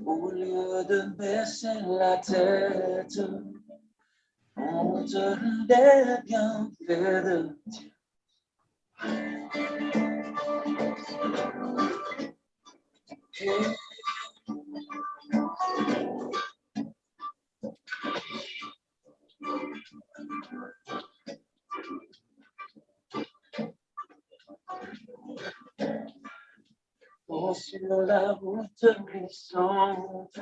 Au lieu de baisser la tête, compte les bienfaits de Dieu. Oh, sur la route glissante,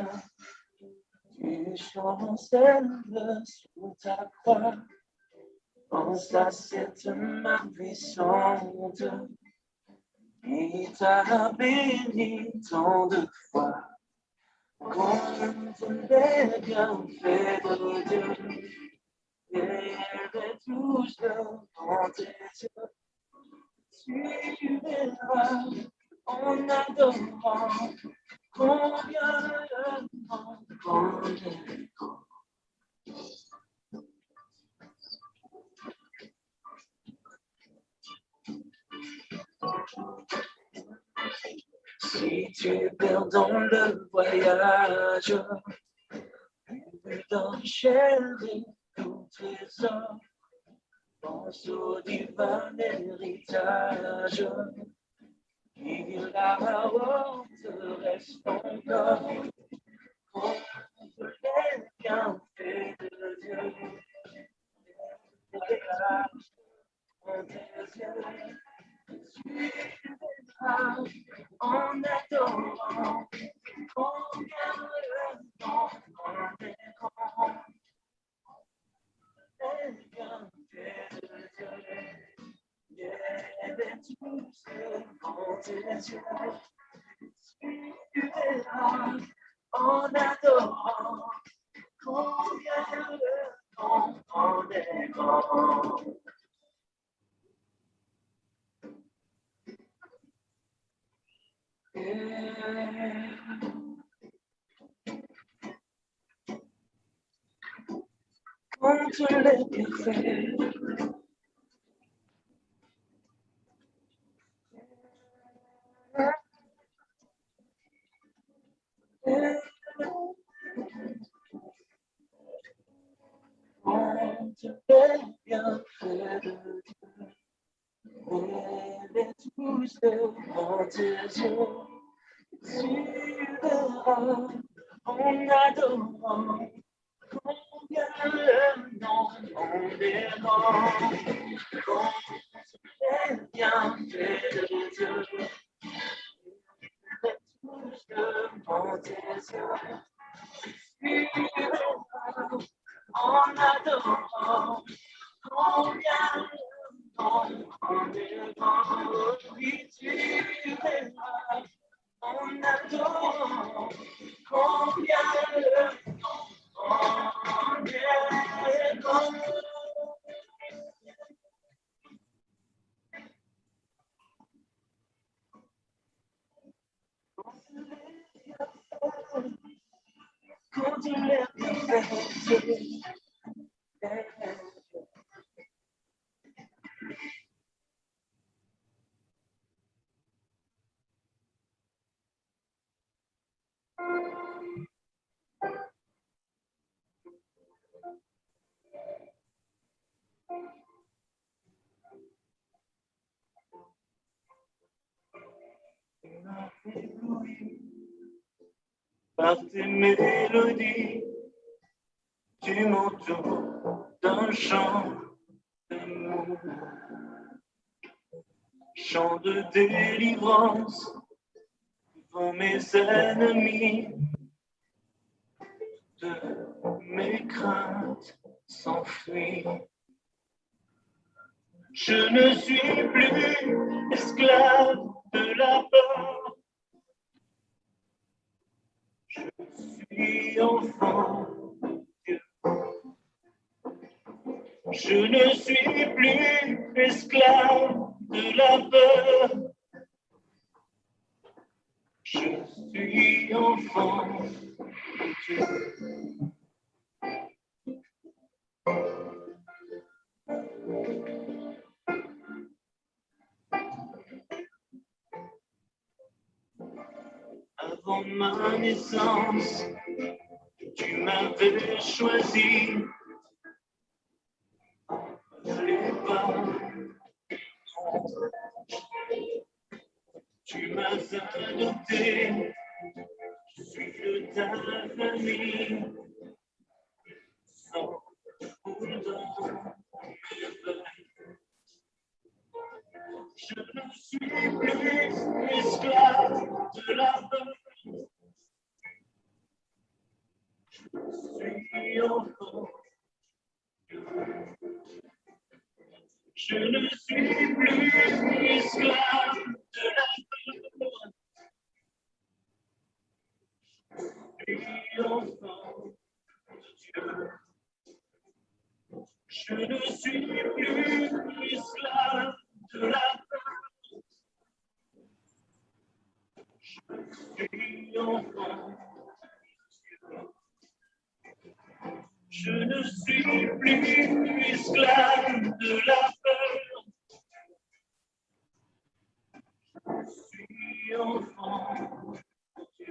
tu chancelles sous ta croix. Pense à cette main puissante qui t'a béni tant de fois. Compte les bienfaits de Dieu et les touches devant tes yeux. Tu verras en adorant combien le monde est grand. Si tu perds dans le voyage, plus d'un chéri tout trésor, pense au divin héritage, qu'il a te reste encore, contre les bienfaits de Dieu. En tes yeux, tu verras en adorant combien le monde est grand. Les bienfaits de Dieu, et tous devant tes yeux, tu verras en adorant combien le monde est grand. Contre les bienfaits, contre les bienfaits de Dieu, et les tous devant tes yeux, tu verras en adorant combien le monde est grand. Contre les bienfaits de Dieu, et tous devant tes yeux, tu verras en adorant combien le monde est grand. Oui, tu verras en adorant combien le monde est grand. Contre les bienfaits de Dieu. Par tes mélodies, tu m'entoures d'un chant d'amour, chant de délivrance devant mes ennemis. De mes craintes s'enfuient. Je ne suis plus esclave de la peur. Je suis enfant de Dieu. Je ne suis plus esclave de la peur. Je suis enfant de Dieu. Avant ma ma naissance, tu m'avais choisi. Fallait pas. Tu m'as adopté, je suis de ta famille. Sans pourtant je ne suis plus esclave de la peur. Je suis enfant. Je ne suis plus esclave de la peur. Je suis enfant de Dieu. Je ne suis plus esclave de la peur. Je suis enfant de Dieu. Je ne suis plus esclave de la peur. Je suis enfant de Dieu.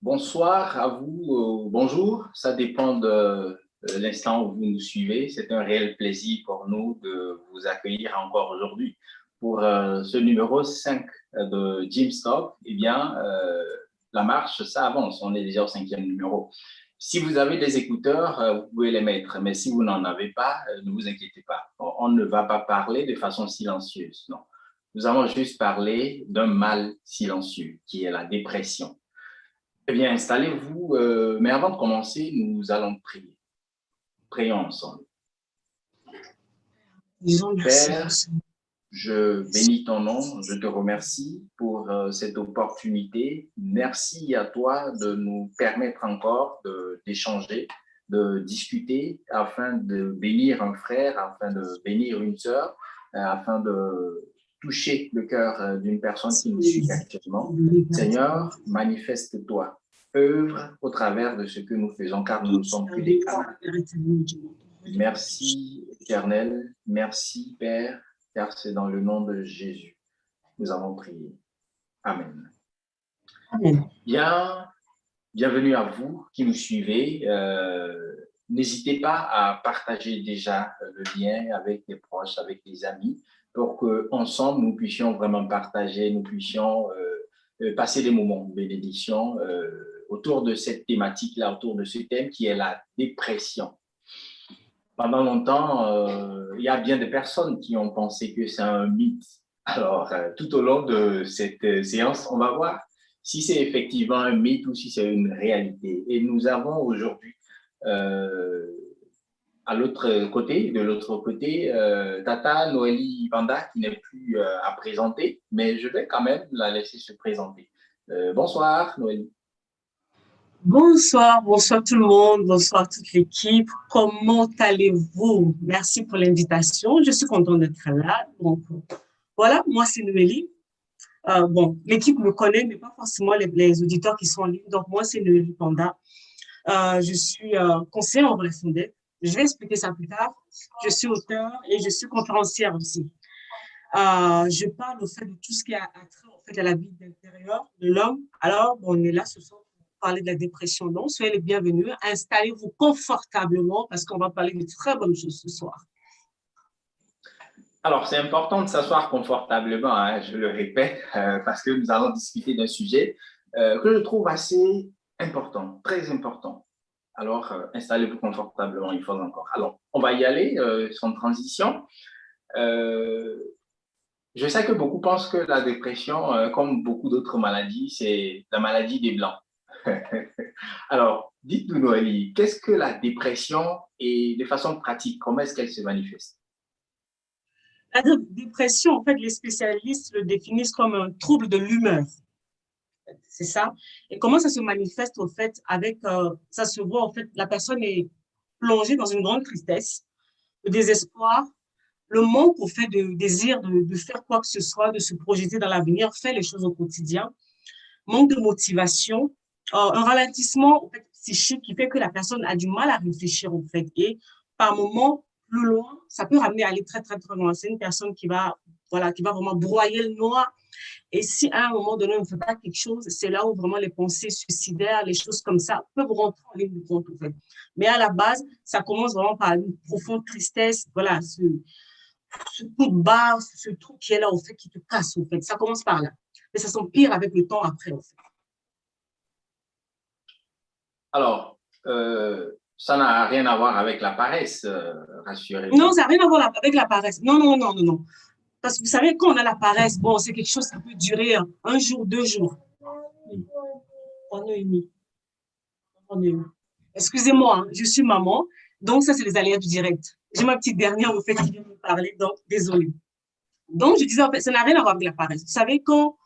Bonsoir à vous, bonjour, ça dépend de l'instant où vous nous suivez. C'est un réel plaisir pour nous de vous accueillir encore aujourd'hui pour ce numéro 5 de Jim Stop. Eh bien, la marche, ça avance, on est déjà au 5e numéro. Si vous avez des écouteurs, vous pouvez les mettre, mais si vous n'en avez pas, ne vous inquiétez pas. On ne va pas parler de façon silencieuse, non. Nous allons juste parler d'un mal silencieux qui est la dépression. Eh bien, installez-vous, mais avant de commencer, nous allons prier. Prions ensemble. Père, je bénis ton nom, je te remercie pour cette opportunité. Merci à toi de nous permettre encore d'échanger, de discuter afin de bénir un frère, afin de bénir une sœur, afin de toucher le cœur d'une personne qui nous suit actuellement. Seigneur, manifeste-toi, œuvre au travers de ce que nous faisons, car nous ne sommes que des canaux. Merci, Éternel, merci, Père, car c'est dans le nom de Jésus nous avons prié. Amen. Amen. Bien, bienvenue à vous qui nous suivez. N'hésitez pas à partager déjà le lien avec les proches, avec les amis, pour qu'ensemble, nous puissions vraiment partager, nous puissions passer des moments de bénédiction autour de cette thématique-là, autour de ce thème qui est la dépression. Pendant longtemps, il y a bien des personnes qui ont pensé que c'est un mythe. Alors, tout au long de cette séance, on va voir si c'est effectivement un mythe ou si c'est une réalité. Et nous avons aujourd'hui, de l'autre côté, Tata Noélie Banda, qui n'est plus à présenter, mais je vais quand même la laisser se présenter. Bonsoir, Noélie. Bonsoir, bonsoir tout le monde, bonsoir toute l'équipe. Comment allez-vous? Merci pour l'invitation. Je suis contente d'être là. Donc, voilà, moi c'est Noélie. Bon, l'équipe me connaît, mais pas forcément les auditeurs qui sont en ligne. Donc, moi c'est Noélie Panda. Je suis conseillère en relations d'aide. Je vais expliquer ça plus tard. Je suis auteure et je suis conférencière aussi. Je parle au fait de tout ce qui a trait au fait à la vie intérieure de l'homme. Alors, bon, on est là ce soir pour parler de la dépression. Donc, soyez les bienvenus. Installez-vous confortablement parce qu'on va parler de très bonnes choses ce soir. Alors, c'est important de s'asseoir confortablement, hein, je le répète, parce que nous allons discuter d'un sujet que je trouve assez important, très important. Alors, installez-vous confortablement, il faut encore. Alors, on va y aller sans transition. Je sais que beaucoup pensent que la dépression, comme beaucoup d'autres maladies, c'est la maladie des Blancs. Alors, dites-nous, Noélie, qu'est-ce que la dépression et de façon pratique, comment est-ce qu'elle se manifeste? La dépression, en fait, les spécialistes le définissent comme un trouble de l'humeur. C'est ça. Et comment ça se manifeste, au fait, avec, ça se voit, en fait, la personne est plongée dans une grande tristesse, le désespoir, le manque au fait de désir de faire quoi que ce soit, de se projeter dans l'avenir, faire les choses au quotidien, manque de motivation, un ralentissement en fait, psychique qui fait que la personne a du mal à réfléchir en fait. Et par moments, plus loin, ça peut ramener à aller très, très, très loin. C'est une personne qui va, voilà, qui va vraiment broyer le noir. Et si à un moment donné, on ne fait pas quelque chose, c'est là où vraiment les pensées suicidaires, les choses comme ça peuvent rentrer en ligne de compte, en fait. Mais à la base, ça commence vraiment par une profonde tristesse, voilà, ce coup de barre, ce truc qui est là, au fait, qui te casse, au fait. Ça commence par là. Mais ça s'empire avec le temps après, au fait. Alors, ça n'a rien à voir avec la paresse, rassurez-vous. Non, ça n'a rien à voir avec la paresse. Non, non, non, non, non. Parce que vous savez, quand on a la paresse, bon, c'est quelque chose qui peut durer un jour, 2 jours. Oui. 1 an et demi. Excusez-moi, hein, je suis maman. Donc, ça, c'est les aléas du direct. J'ai ma petite dernière, au fait, qui vient me parler. Donc, désolée. Donc, je disais, en fait, ça n'a rien à voir avec la paresse. Vous savez, quand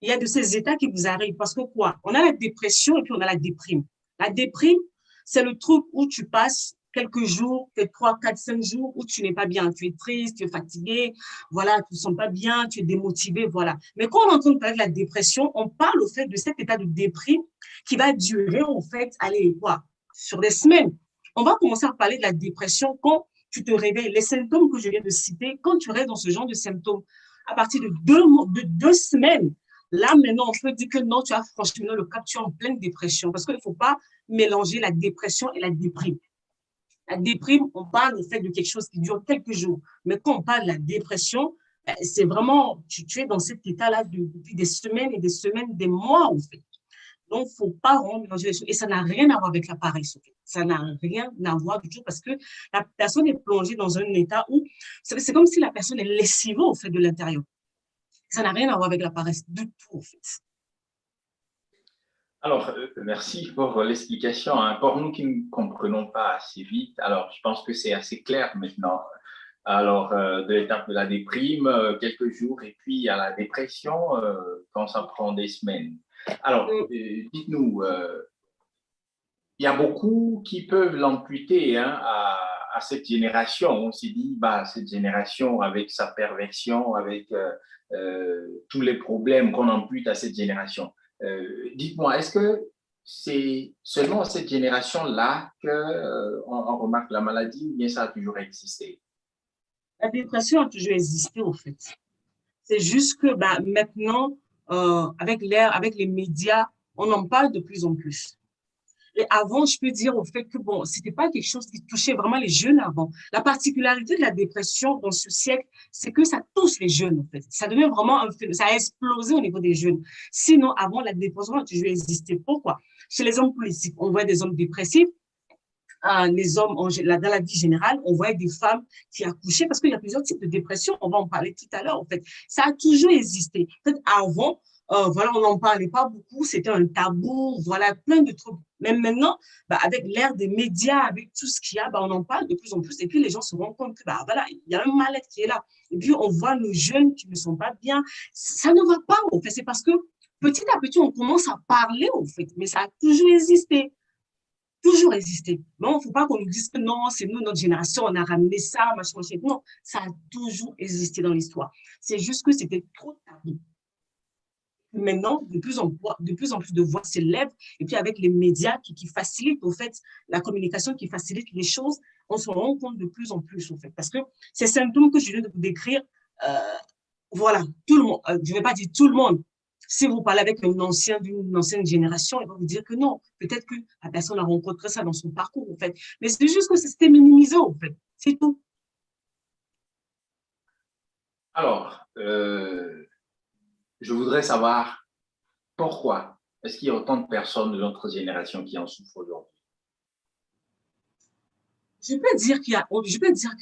il y a de ces états qui vous arrivent, parce que quoi? On a la dépression et puis on a la déprime. La déprime, c'est le truc où tu passes quelques jours, peut-être 3, 4, 5 jours où tu n'es pas bien. Tu es triste, tu es fatigué, voilà, tu ne te sens pas bien, tu es démotivé, voilà. Mais quand on entend parler de la dépression, on parle au fait de cet état de déprime qui va durer, en fait, allez, quoi, sur des semaines. On va commencer à parler de la dépression quand tu te réveilles. Les symptômes que je viens de citer, quand tu restes dans ce genre de symptômes, à partir de 2 semaines, là, maintenant, on peut dire que non, tu as franchi le cap, tu es en pleine dépression. Parce qu'il ne faut pas mélanger la dépression et la déprime. La déprime, on parle au fait de quelque chose qui dure quelques jours. Mais quand on parle de la dépression, c'est vraiment, tu es dans cet état-là depuis des semaines et des semaines, des mois, en fait. Donc, il ne faut pas vraiment mélanger les choses. Et ça n'a rien à voir avec la paresse. Ça n'a rien à voir du tout parce que la personne est plongée dans un état où c'est comme si la personne est lessivée au fait de l'intérieur. Ça n'a rien à voir avec la paresse du tout, en fait. Alors, merci pour l'explication, hein. Pour nous qui ne comprenons pas assez vite, alors je pense que c'est assez clair maintenant. Alors, de l'étape de la déprime, quelques jours, et puis à la dépression, quand ça prend des semaines. Alors, dites-nous, il y a beaucoup qui peuvent l'amputer hein, à cette génération. On s'est dit, bah, cette génération, avec sa perversion, avec tous les problèmes qu'on ampute à cette génération. Dites-moi, est-ce que c'est seulement à cette génération-là qu'on remarque la maladie ou bien ça a toujours existé? La dépression a toujours existé, en fait. C'est juste que bah, maintenant, avec l'ère, avec les médias, on en parle de plus en plus. Et avant, je peux dire au fait que bon, c'était pas quelque chose qui touchait vraiment les jeunes avant. La particularité de la dépression dans ce siècle, c'est que ça touche les jeunes, en fait. Ça devient vraiment un phénomène, ça a explosé au niveau des jeunes. Sinon, avant, la dépression a toujours existé. Pourquoi? Chez les hommes politiques, on voit des hommes dépressifs. Les hommes, dans la vie générale, on voit des femmes qui accouchaient parce qu'il y a plusieurs types de dépression. On va en parler tout à l'heure, en fait. Ça a toujours existé. En fait, avant, voilà, on n'en parlait pas beaucoup, c'était un tabou, voilà, plein de trucs. Même maintenant, bah, avec l'ère des médias, avec tout ce qu'il y a, bah, on en parle de plus en plus. Et puis, les gens se rendent compte que, bah, voilà, il y a un mal-être qui est là. Et puis, on voit nos jeunes qui ne sont pas bien. Ça ne va pas, en fait. C'est parce que petit à petit, on commence à parler, en fait, mais ça a toujours existé. Toujours existé. Mais il ne faut pas qu'on nous dise que non, c'est nous, notre génération, on a ramené ça, machin, machin. Non, ça a toujours existé dans l'histoire. C'est juste que c'était trop tabou. Maintenant, de plus en plus de voix s'élèvent, et puis avec les médias qui facilitent, au fait, la communication, qui facilite les choses, on se rend compte de plus en plus, au fait. Parce que ces symptômes que je viens de vous décrire, euh, voilà, tout le monde, je ne vais pas dire tout le monde. Si vous parlez avec un ancien d'une ancienne génération, il va vous dire que non, peut-être que la personne a rencontré ça dans son parcours, en fait. Mais c'est juste que c'était minimisé, en fait. C'est tout. Alors, je voudrais savoir pourquoi est-ce qu'il y a autant de personnes de notre génération qui en souffrent aujourd'hui? Je peux dire qu'il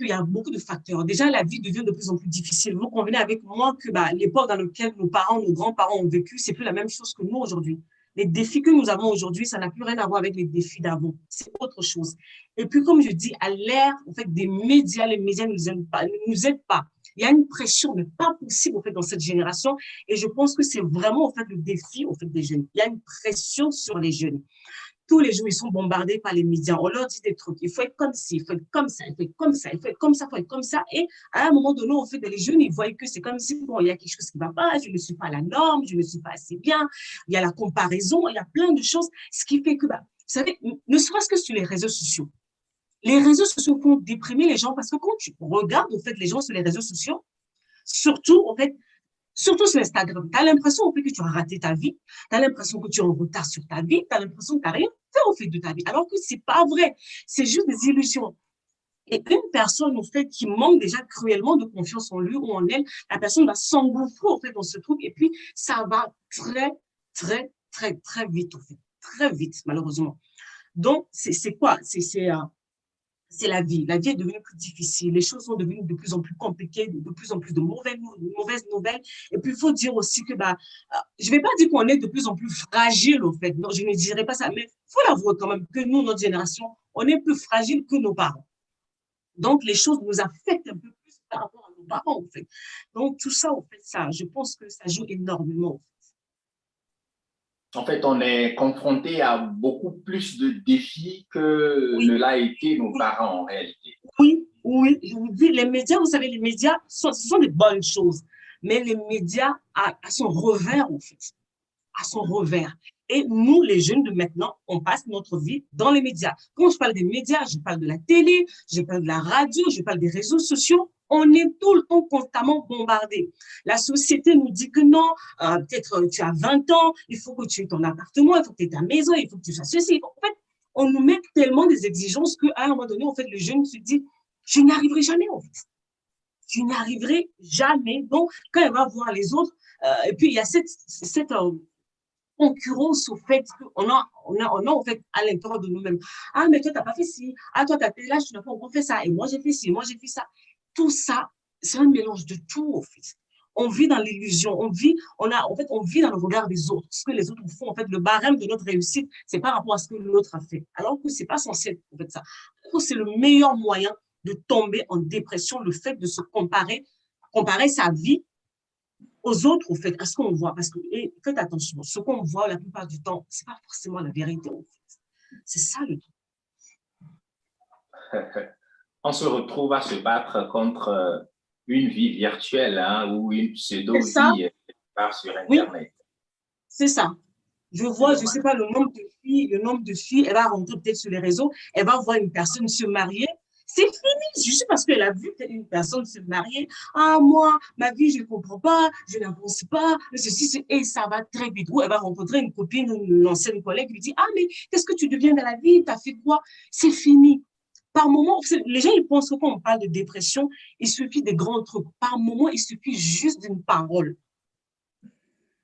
y a beaucoup de facteurs. Déjà, la vie devient de plus en plus difficile. Vous convenez avec moi que l'époque dans laquelle nos parents, nos grands-parents ont vécu, c'est plus la même chose que nous aujourd'hui. Les défis que nous avons aujourd'hui, ça n'a plus rien à voir avec les défis d'avant. C'est autre chose. Et puis, comme je dis, à l'ère en fait, des médias, les médias ne nous aident pas. Il y a une pression, mais pas possible en fait, dans cette génération. Et je pense que c'est vraiment en fait, le défi en fait, des jeunes. Il y a une pression sur les jeunes. Tous les jours, ils sont bombardés par les médias. On leur dit des trucs. Il faut être comme ci, il faut être comme ça, il faut être comme ça, il faut être comme ça, il faut être comme ça. Et à un moment donné, on fait les jeunes, ils voient que c'est comme si, bon, il y a quelque chose qui ne va pas, je ne suis pas à la norme, je ne suis pas assez bien. Il y a la comparaison, il y a plein de choses. Ce qui fait que, vous savez, ne serait-ce que sur les réseaux sociaux, les réseaux sociaux font déprimer les gens parce que quand tu regardes, en fait, les gens sur les réseaux sociaux, surtout, en fait, surtout sur Instagram, tu as l'impression en fait, que tu as raté ta vie, tu as l'impression que tu es en retard sur ta vie, tu as l'impression que tu n'as rien fait au fait de ta vie, alors que ce n'est pas vrai, c'est juste des illusions. Et une personne, en fait, qui manque déjà cruellement de confiance en lui ou en elle, la personne va s'engouffrer, en fait, dans ce truc, et puis ça va très, très, très, très vite, en fait, très vite, malheureusement. Donc, c'est quoi? C'est la vie. La vie est devenue plus difficile. Les choses sont devenues de plus en plus compliquées, de plus en plus de mauvaises nouvelles. Et puis, il faut dire aussi que, je ne vais pas dire qu'on est de plus en plus fragile, au fait. Non, je ne dirais pas ça. Mais il faut l'avouer quand même que nous, notre génération, on est plus fragile que nos parents. Donc, les choses nous affectent un peu plus par rapport à nos parents, en fait. Donc, tout ça, en fait, ça, je pense que ça joue énormément. En fait, on est confronté à beaucoup plus de défis que ne Oui, l'a été nos parents en réalité. oui, oui. Je vous dis, les médias, vous savez, les médias, ce sont des bonnes choses. Mais les médias, à son revers, en fait. À son revers. Et nous, les jeunes de maintenant, on passe notre vie dans les médias. Quand je parle des médias, je parle de la télé, je parle de la radio, je parle des réseaux sociaux. On est tout le temps constamment bombardé. La société nous dit que non, peut-être tu as 20 ans, il faut que tu aies ton appartement, il faut que tu aies ta maison, il faut que tu fasses ceci. En fait, on nous met tellement des exigences qu'à un moment donné, en fait, le jeune se dit, je n'y arriverai jamais, en fait. Je n'y arriverai jamais. Donc, quand elle va voir les autres, et puis il y a cette concurrence au fait qu'on a en fait à l'intérieur de nous-mêmes. Ah, mais toi, tu n'as pas fait ci. Ah, toi, tu as fait là, tu n'as pas encore fait ça. Et moi, j'ai fait ci, moi, j'ai fait ça. Tout ça, c'est un mélange de tout, en fait. On vit dans l'illusion, on vit dans le regard des autres, ce que les autres font. En fait, le barème de notre réussite, c'est par rapport à ce que l'autre a fait. Alors que c'est pas censé être en fait ça. C'est le meilleur moyen de tomber en dépression, le fait de se comparer sa vie aux autres, au fait, à ce qu'on voit. Parce que, et faites attention, ce qu'on voit la plupart du temps, ce n'est pas forcément la vérité, en fait. C'est ça le truc. On se retrouve à se battre contre une vie virtuelle ou une C'est ça, pseudo-vie sur oui, Internet. c'est ça. Je C'est vois, je ne sais dommage. pas, le nombre de filles, elle va rentrer peut-être sur les réseaux, elle va voir une personne se marier. C'est fini, juste parce qu'elle a vu une personne se marier. Ah, moi, ma vie, je ne comprends pas, je n'avance pas, et ça va très vite. Ou elle va rencontrer une copine, une ancienne collègue, lui dit, ah, mais qu'est-ce que tu deviens dans la vie? Tu as fait quoi? C'est fini. Par moment, les gens, ils pensent que quand on parle de dépression, il suffit des grands trucs. Par moment, il suffit juste d'une parole.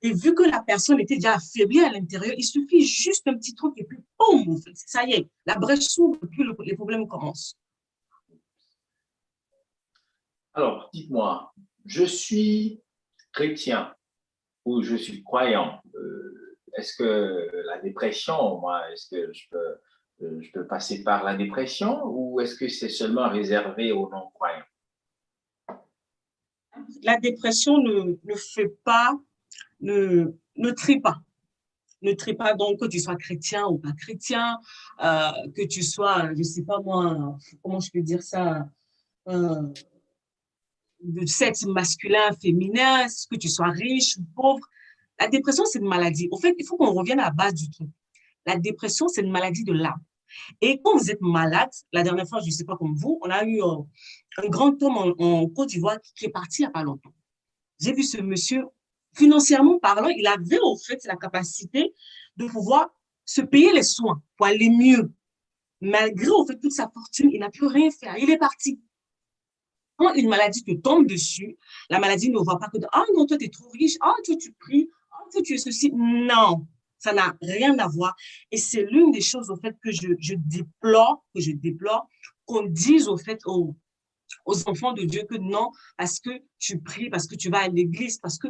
Et vu que la personne était déjà affaiblie à l'intérieur, il suffit juste un petit truc et puis, boum, en fait, ça y est, la brèche s'ouvre et puis les problèmes commencent. Alors, dites-moi, je suis chrétien ou je suis croyant. Est-ce que la dépression, moi, est-ce que je peux passer par la dépression ou est-ce que c'est seulement réservé aux non-croyants? La dépression ne fait pas ne trie pas. Ne trie pas, donc, que tu sois chrétien ou pas chrétien, que tu sois, je ne sais pas moi, comment je peux dire ça, euh, de sexe masculin, féminin, que tu sois riche ou pauvre. La dépression, c'est une maladie. Au fait, il faut qu'on revienne à la base du truc. La dépression, c'est une maladie de l'âme. Et quand vous êtes malade, la dernière fois, je ne sais pas comme vous, on a eu un grand homme en Côte d'Ivoire qui est parti il n'y a pas longtemps. J'ai vu ce monsieur, financièrement parlant, il avait en fait la capacité de pouvoir se payer les soins pour aller mieux. Malgré en fait toute sa fortune, il n'a pu rien faire. Il est parti. Quand une maladie te tombe dessus, la maladie ne voit pas que ah non, toi tu es trop riche, ah toi tu pries, ah toi tu es ceci. Non, ça n'a rien à voir. Et c'est l'une des choses au fait que je déplore, qu'on dise au fait aux enfants de Dieu que non, parce que tu pries, parce que tu vas à l'église, parce que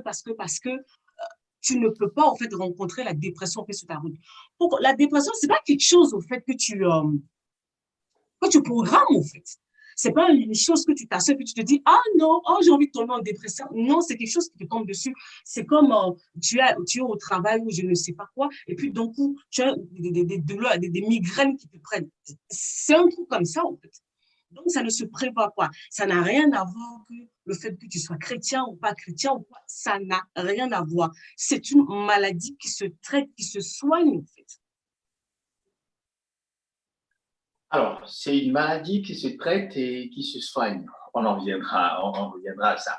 tu ne peux pas en fait rencontrer la dépression en fait, sur ta route. Donc, la dépression, c'est pas quelque chose au fait que tu programmes en fait. C'est pas une chose que tu t'assures et tu te dis ah non, oh, j'ai envie de tomber en dépression. Non, c'est quelque chose qui te tombe dessus. C'est comme tu es au travail ou je ne sais pas quoi et puis d'un coup tu as des migraines qui te prennent. C'est un truc comme ça en fait. Donc, ça ne se prévoit pas. Ça n'a rien à voir que le fait que tu sois chrétien ou pas chrétien ou quoi. Ça n'a rien à voir. C'est une maladie qui se traite, qui se soigne, en fait. Alors, c'est une maladie qui se traite et qui se soigne. On reviendra à ça.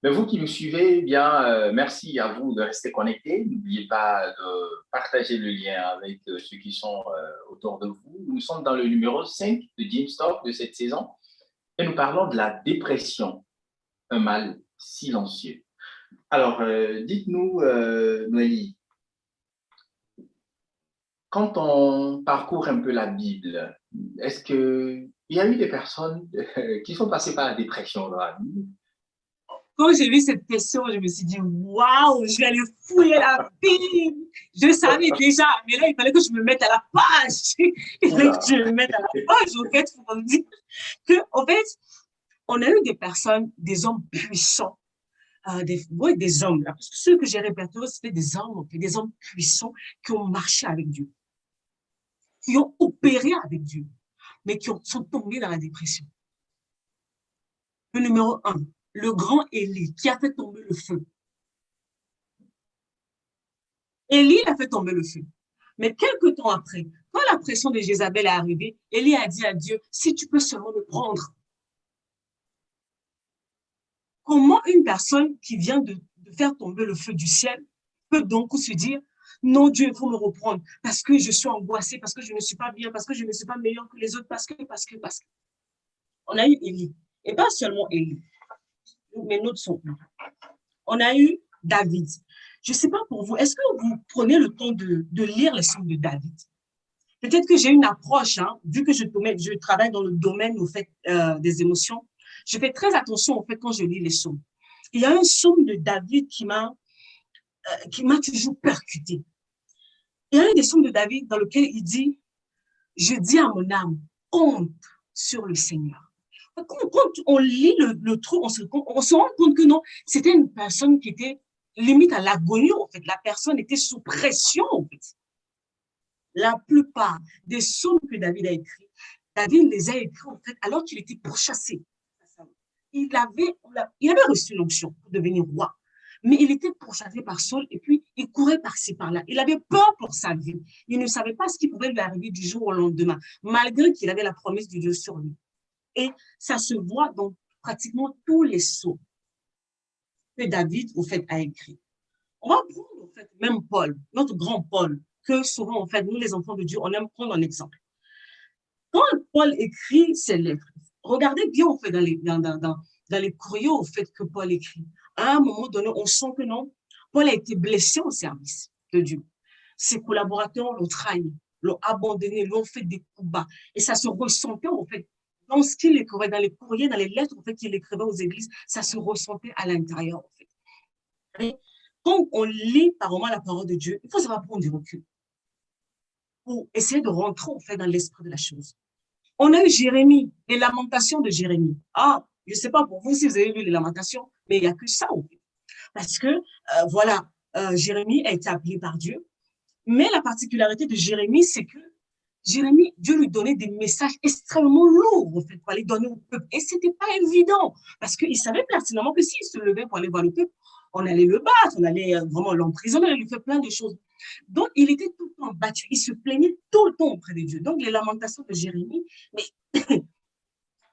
Mais vous qui me suivez, eh bien, merci à vous de rester connectés. N'oubliez pas de partager le lien avec ceux qui sont autour de vous. Nous sommes dans le numéro 5 de James Talk de cette saison et nous parlons de la dépression, un mal silencieux. Alors, dites-nous, Noélie, quand on parcourt un peu la Bible, est-ce qu'il y a eu des personnes qui sont passées par la dépression dans la Bible? Quand j'ai vu cette question, je me suis dit, waouh, je vais aller fouiller la Bible. Je savais déjà, mais là, il fallait que je me mette à la page. Il fallait que je me mette à la page, en fait, pour me dire que, en fait, on a eu des personnes, des hommes puissants, des hommes, là, parce que ceux que j'ai répertoriés, c'était des hommes puissants qui ont marché avec Dieu, qui ont opéré avec Dieu, mais sont tombés dans la dépression. Le numéro 1, le grand Élie, qui a fait tomber le feu. Élie a fait tomber le feu. Mais quelques temps après, quand la pression de Jézabel est arrivée, Élie a dit à Dieu, si tu peux seulement me prendre. Comment une personne qui vient de faire tomber le feu du ciel peut donc se dire, non, Dieu, il faut me reprendre parce que je suis angoissée, parce que je ne suis pas bien, parce que je ne suis pas meilleure que les autres, parce que. On a eu Élie. Et pas seulement Élie. Mes notes sont là. On a eu David. Je ne sais pas pour vous, est-ce que vous prenez le temps de lire les psaumes de David? Peut-être que j'ai une approche, hein, vu que je travaille dans le domaine au fait, des émotions, je fais très attention au fait quand je lis les psaumes. Il y a un psaume de David qui m'a toujours percuté. Il y a un des psaumes de David dans lequel il dit, je dis à mon âme, compte sur le Seigneur. Quand on lit le truc, on se rend compte que non, c'était une personne qui était limite à l'agonie, en fait. La personne était sous pression, en fait. La plupart des psaumes que David a écrits, David les a écrits, en fait, alors qu'il était pourchassé. Il avait reçu l'onction pour devenir roi, mais il était pourchassé par Saul et puis il courait par-ci, par-là. Il avait peur pour sa vie. Il ne savait pas ce qui pouvait lui arriver du jour au lendemain, malgré qu'il avait la promesse de Dieu sur lui. Et ça se voit dans pratiquement tous les psaumes que David, au fait, a écrit. On va prendre, en fait, même Paul, notre grand Paul, que souvent, en fait, nous, les enfants de Dieu, on aime prendre en exemple. Quand Paul écrit ses lettres, regardez bien, en fait, dans les courriers, au fait, que Paul écrit. À un moment donné, on sent que non, Paul a été blessé au service de Dieu. Ses collaborateurs l'ont trahi, l'ont abandonné, l'ont fait des coups bas. Et ça se ressentait, en fait, dans ce qu'il écrivait, dans les courriers, dans les lettres en fait, qu'il écrivait aux églises, ça se ressentait à l'intérieur. En fait. Et quand on lit par moment la parole de Dieu, il faut savoir prendre du recul pour essayer de rentrer en fait, dans l'esprit de la chose. On a eu Jérémie, les lamentations de Jérémie. Ah, je ne sais pas pour vous si vous avez lu les lamentations, mais il n'y a que ça. En fait. Parce que, voilà, Jérémie a été appelé par Dieu. Mais la particularité de Jérémie, c'est que Jérémie, Dieu lui donnait des messages extrêmement lourds, en fait, pour aller donner au peuple. Et ce n'était pas évident, parce qu'il savait pertinemment que s'il se levait pour aller voir le peuple, on allait le battre, on allait vraiment l'emprisonner, on allait lui faire plein de choses. Donc, il était tout le temps battu, il se plaignait tout le temps auprès de Dieu. Donc, les lamentations de Jérémie, mais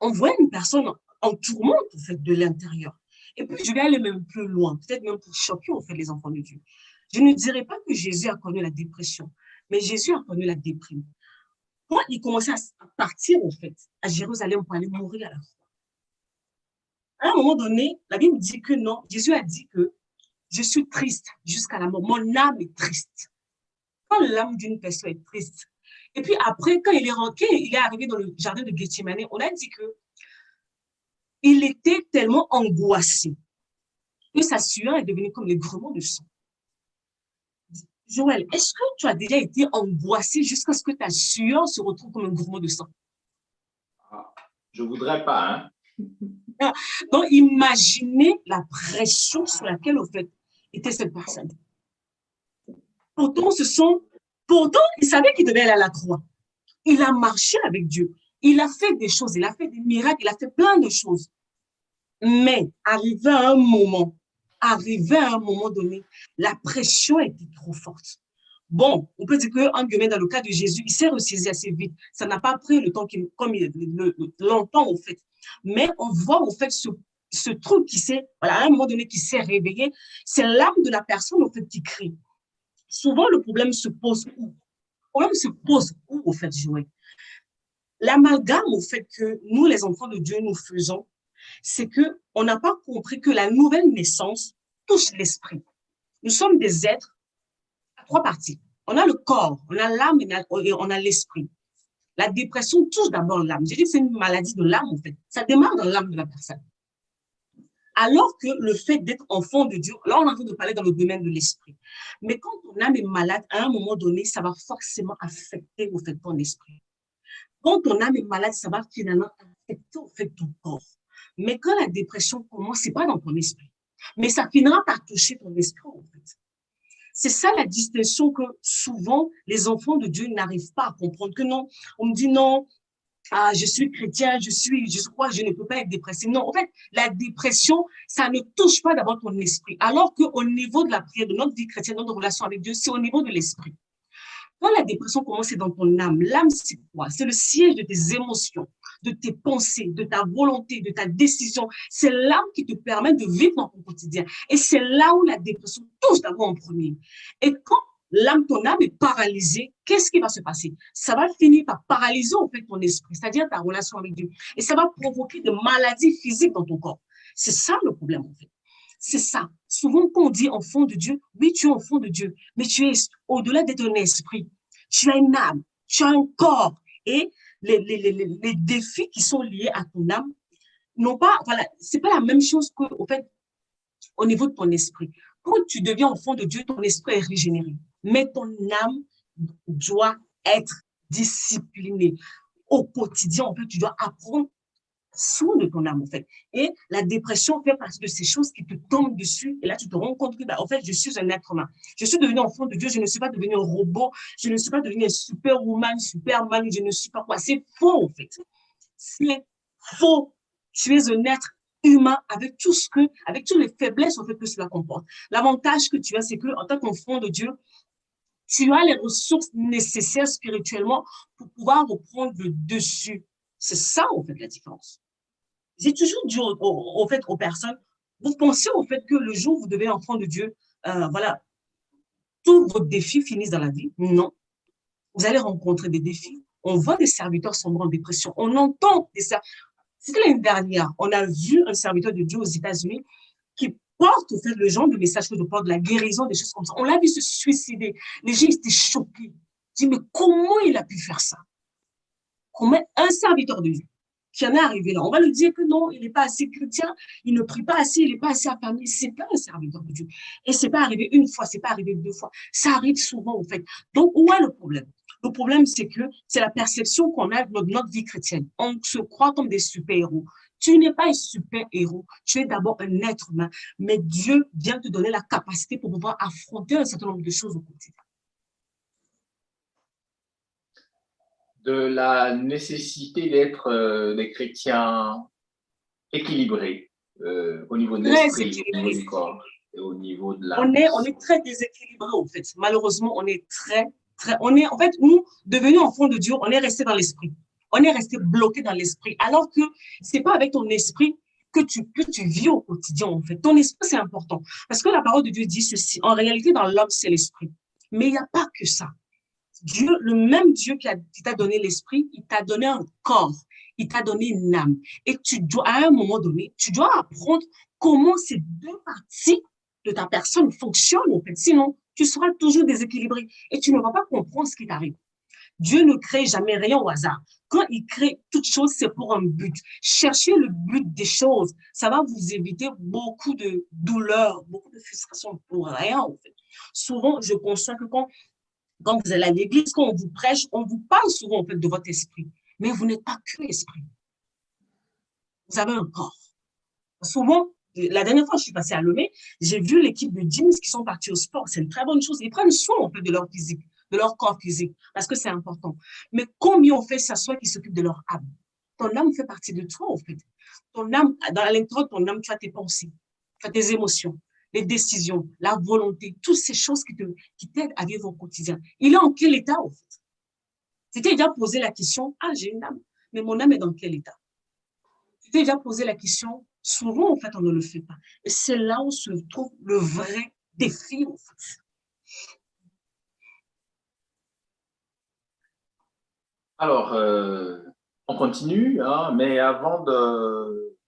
on voit une personne en tourmente, en fait, de l'intérieur. Et puis, je vais aller même plus loin, peut-être même pour choquer, en fait, les enfants de Dieu. Je ne dirais pas que Jésus a connu la dépression, mais Jésus a connu la déprime. Quand il commençait à partir, en fait, à Jérusalem pour aller mourir à la croix, à un moment donné, la Bible dit que non, Jésus a dit que je suis triste jusqu'à la mort. Mon âme est triste. Quand l'âme d'une personne est triste, et puis après, quand il est rentré, il est arrivé dans le jardin de Gethsémane, on a dit que il était tellement angoissé que sa sueur est devenue comme les grumeaux de sang. Joël, est-ce que tu as déjà été angoissé jusqu'à ce que ta sueur se retrouve comme un grumeau de sang? Je ne voudrais pas, hein? Donc, imaginez la pression sur laquelle, en fait, était cette personne. Pourtant, il savait qu'il devait aller à la croix. Il a marché avec Dieu. Il a fait des choses, il a fait des miracles, il a fait plein de choses. Mais, arrivé à un moment donné, la pression était trop forte. Bon, on peut dire que, dans le cas de Jésus, il s'est ressaisi assez vite. Ça n'a pas pris le temps longtemps, en fait. Mais on voit, en fait, ce truc à un moment donné, qui s'est réveillé. C'est l'âme de la personne, en fait, qui crie. Souvent, le problème se pose où? Le problème se pose où, en fait, Joël? L'amalgame, au fait, que nous, les enfants de Dieu, nous faisons, c'est qu'on n'a pas compris que la nouvelle naissance touche l'esprit. Nous sommes des êtres à trois parties. On a le corps, on a l'âme et on a l'esprit. La dépression touche d'abord l'âme. J'ai dit que c'est une maladie de l'âme, en fait. Ça démarre dans l'âme de la personne. Alors que le fait d'être enfant de Dieu, là, on est en train de parler dans le domaine de l'esprit. Mais quand ton âme est malade, à un moment donné, ça va forcément affecter, au fait, ton esprit. Quand ton âme est malade, ça va finalement affecter, au fait, ton corps. Mais quand la dépression commence, ce n'est pas dans ton esprit. Mais ça finira par toucher ton esprit, en fait. C'est ça la distinction que souvent les enfants de Dieu n'arrivent pas à comprendre. Que non, on me dit non, je suis chrétien, je crois que je ne peux pas être dépressif. Non, en fait, la dépression, ça ne touche pas d'abord ton esprit. Alors qu'au niveau de la prière, de notre vie chrétienne, de notre relation avec Dieu, c'est au niveau de l'esprit. Quand la dépression commence, c'est dans ton âme. L'âme, c'est quoi? C'est le siège de tes émotions, de tes pensées, de ta volonté, de ta décision. C'est l'âme qui te permet de vivre dans ton quotidien. Et c'est là où la dépression touche d'abord en premier. Et quand ton âme est paralysée, qu'est-ce qui va se passer? Ça va finir par paralyser en fait ton esprit, c'est-à-dire ta relation avec Dieu. Et ça va provoquer des maladies physiques dans ton corps. C'est ça le problème en fait. C'est ça. Souvent, quand on dit enfant de Dieu, oui, tu es enfant de Dieu, mais tu es au-delà d'être un esprit. Tu as une âme, tu as un corps. Et les défis qui sont liés à ton âme n'ont pas, voilà, c'est pas la même chose qu'au fait, au niveau de ton esprit. Quand tu deviens enfant de Dieu, ton esprit est régénéré. Mais ton âme doit être disciplinée. Au quotidien, en fait, tu dois apprendre soin de ton âme, en fait. Et la dépression fait partie de ces choses qui te tombent dessus. Et là, tu te rends compte que, en fait, je suis un être humain. Je suis devenu enfant de Dieu. Je ne suis pas devenu un robot. Je ne suis pas devenu un superwoman, superman. Je ne suis pas quoi. C'est faux, en fait. C'est faux. Tu es un être humain avec toutes les faiblesses, en fait, que cela comporte. L'avantage que tu as, c'est que, en tant qu'enfant de Dieu, tu as les ressources nécessaires spirituellement pour pouvoir reprendre le dessus. C'est ça, en fait, la différence. J'ai toujours dit au fait, aux personnes, vous pensez au fait que le jour où vous devenez enfant de Dieu, voilà, tous vos défis finissent dans la vie? Non. Vous allez rencontrer des défis. On voit des serviteurs sombrer en dépression. On entend des serviteurs. C'était l'année dernière, on a vu un serviteur de Dieu aux États-Unis qui porte au fait le genre de message que je porte, de la guérison, des choses comme ça. On l'a vu se suicider. Les gens étaient choqués. Je dis, mais comment il a pu faire ça? Comment un serviteur de Dieu qui en est arrivé là, on va lui dire que non, il n'est pas assez chrétien, il ne prie pas assez, il n'est pas assez affamé. C'est pas un serviteur de Dieu. Et c'est pas arrivé une fois, c'est pas arrivé deux fois. Ça arrive souvent, en fait. Donc, où est le problème? Le problème, c'est que c'est la perception qu'on a de notre vie chrétienne. On se croit comme des super-héros. Tu n'es pas un super-héros, tu es d'abord un être humain, mais Dieu vient te donner la capacité pour pouvoir affronter un certain nombre de choses au quotidien. De la nécessité d'être des chrétiens équilibrés au niveau de Très l'esprit, au niveau équilibré. du corps et au niveau de On l'âme. est très déséquilibré, en fait. Malheureusement, on est en fait, nous, devenus enfants de Dieu, on est resté dans l'esprit. On est resté bloqué dans l'esprit. Alors que c'est pas avec ton esprit que tu vis au quotidien, en fait. Ton esprit, c'est important. Parce que la parole de Dieu dit ceci. En réalité, dans l'homme, c'est l'esprit. Mais il n'y a pas que ça. Dieu, le même Dieu qui t'a donné l'esprit, il t'a donné un corps, il t'a donné une âme. Et tu dois, à un moment donné, tu dois apprendre comment ces deux parties de ta personne fonctionnent, en fait. Sinon, tu seras toujours déséquilibré et tu ne vas pas comprendre ce qui t'arrive. Dieu ne crée jamais rien au hasard. Quand il crée toute chose, c'est pour un but. Cherchez le but des choses. Ça va vous éviter beaucoup de douleurs, beaucoup de frustration pour rien, en fait. Souvent, je constate que quand vous allez à l'église, quand on vous prêche, on vous parle souvent en fait de votre esprit. Mais vous n'êtes pas que esprit. Vous avez un corps. Souvent, la dernière fois, je suis passée à Lomé, j'ai vu l'équipe de gyms qui sont partis au sport. C'est une très bonne chose. Ils prennent soin en fait de leur physique, de leur corps physique, parce que c'est important. Mais combien on fait s'asseoir qui s'occupent de leur âme? Ton âme fait partie de toi, en fait. Ton âme, dans l'intérieur de ton âme, tu as tes pensées, tu as tes émotions, les décisions, la volonté, toutes ces choses qui t'aident à vivre au quotidien. Il est en quel état, en fait? Tu t'es déjà posé la question, ah, j'ai une âme, mais mon âme est dans quel état? Tu t'es déjà posé la question, souvent, en fait, on ne le fait pas. Et c'est là où se trouve le vrai défi, en fait. Alors, on continue, hein, mais avant de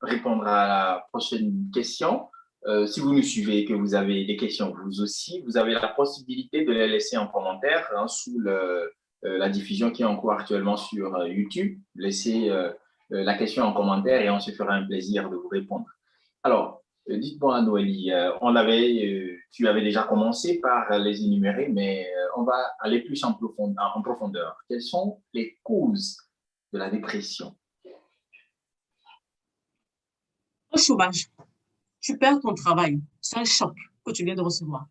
répondre à la prochaine question, si vous nous suivez et que vous avez des questions vous aussi, vous avez la possibilité de les laisser en commentaire hein, sous la diffusion qui est en cours actuellement sur YouTube. Laissez la question en commentaire et on se fera un plaisir de vous répondre. Alors, dites-moi, Noélie, tu avais déjà commencé par les énumérer, mais on va aller plus en profondeur. Quelles sont les causes de la dépression? Au chômage, tu perds ton travail. C'est un choc que tu viens de recevoir.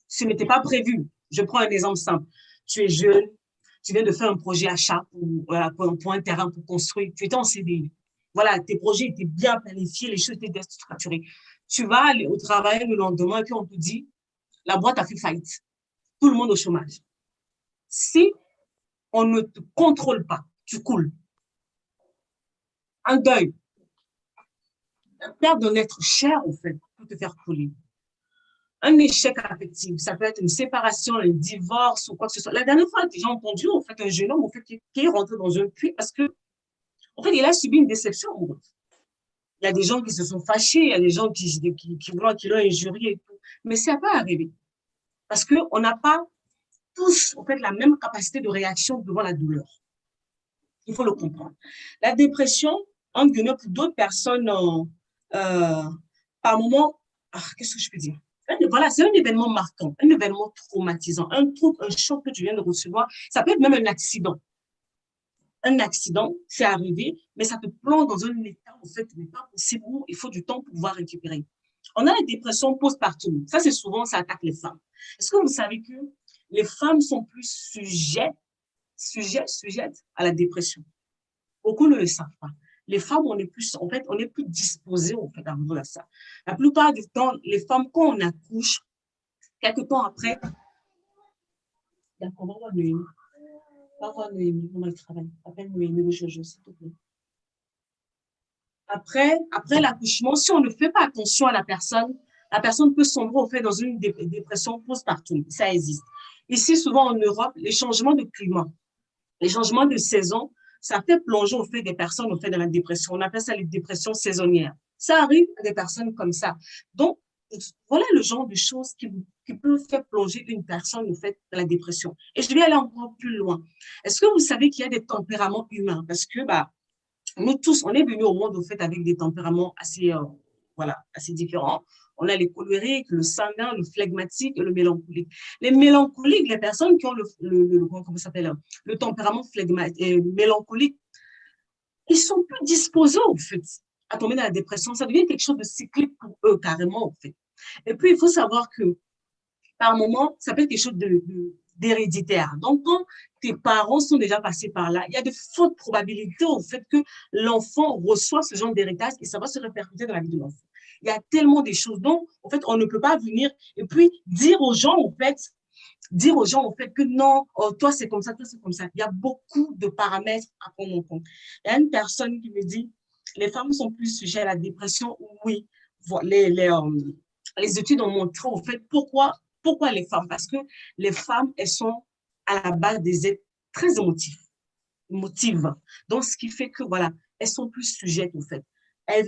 Ce n'était pas prévu. Je prends un exemple simple. Tu es jeune, tu viens de faire un projet achat pour un terrain pour construire. Tu étais en CDI. Voilà, tes projets étaient bien planifiés, les choses étaient bien structurées. Tu vas aller au travail le lendemain et puis on te dit, la boîte a fait faillite. Tout le monde au chômage. Si on ne te contrôle pas, tu coules. Un deuil, la perte d'un être cher, en fait, peut te faire couler. Un échec affectif, ça peut être une séparation, un divorce ou quoi que ce soit. La dernière fois, j'ai entendu, en fait, un jeune homme, en fait, qui est rentré dans un puits parce que, en fait, il a subi une déception. Il y a des gens qui se sont fâchés, il y a des gens qui l'ont injurié et tout. Mais ça peut arriver. Parce qu'on n'a pas tous, en fait, la même capacité de réaction devant la douleur. Il faut le comprendre. La dépression, en guillemets, pour d'autres personnes, par moment, qu'est-ce que je peux dire? Voilà, c'est un événement marquant, un événement traumatisant, un truc, un choc que tu viens de recevoir. Ça peut être même un accident. Un accident, c'est arrivé, mais ça te plonge dans un état, en fait, n'est pas possible, où il faut du temps pour pouvoir récupérer. On a la dépression postpartum. Ça, c'est souvent, ça attaque les femmes. Est-ce que vous savez que les femmes sont plus sujettes à la dépression? Beaucoup ne le savent pas. Les femmes, on est plus, en fait, on est plus disposées, en fait, à vivre ça. La plupart du temps, les femmes, quand on accouche, quelques temps après, d'accord, on va voir Noémie. On va voir Noémie, comment elle travaille. Appelle Noémie ou Jojo, s'il te plaît. Après l'accouchement, si on ne fait pas attention à la personne peut sombrer, au fait, dans une dépression postpartum. Ça existe. Ici, souvent en Europe, les changements de climat, les changements de saison, ça fait plonger au fait des personnes au fait de la dépression. On appelle ça les dépressions saisonnières. Ça arrive à des personnes comme ça. Donc, voilà le genre de choses qui peut faire plonger une personne au fait de la dépression. Et je vais aller encore plus loin. Est-ce que vous savez qu'il y a des tempéraments humains? Parce que nous tous, on est venus au monde au fait avec des tempéraments assez voilà, assez différents. On a les colériques, le sanguin, le flegmatique et le mélancolique. Les mélancoliques, les personnes qui ont comment ça s'appelle, le tempérament flegmatique, mélancolique, ils sont plus disposés, en fait, à tomber dans la dépression. Ça devient quelque chose de cyclique pour eux, carrément, en fait. Et puis, il faut savoir que, par moment, ça peut être quelque chose d'héréditaire. Donc, quand tes parents sont déjà passés par là, il y a de fortes probabilités au fait que l'enfant reçoit ce genre d'héritage et ça va se répercuter dans la vie de l'enfant. Il y a tellement de choses. Donc, en fait, on ne peut pas venir et puis dire aux gens, en fait, que non, oh, toi c'est comme ça, toi c'est comme ça. Il y a beaucoup de paramètres à prendre en compte. Il y a une personne qui me dit, les femmes sont plus sujettes à la dépression. Oui, les études ont montré en fait pourquoi les femmes. Parce que les femmes, elles sont à la base des êtres très émotives. Donc, ce qui fait que, voilà, elles sont plus sujettes en fait.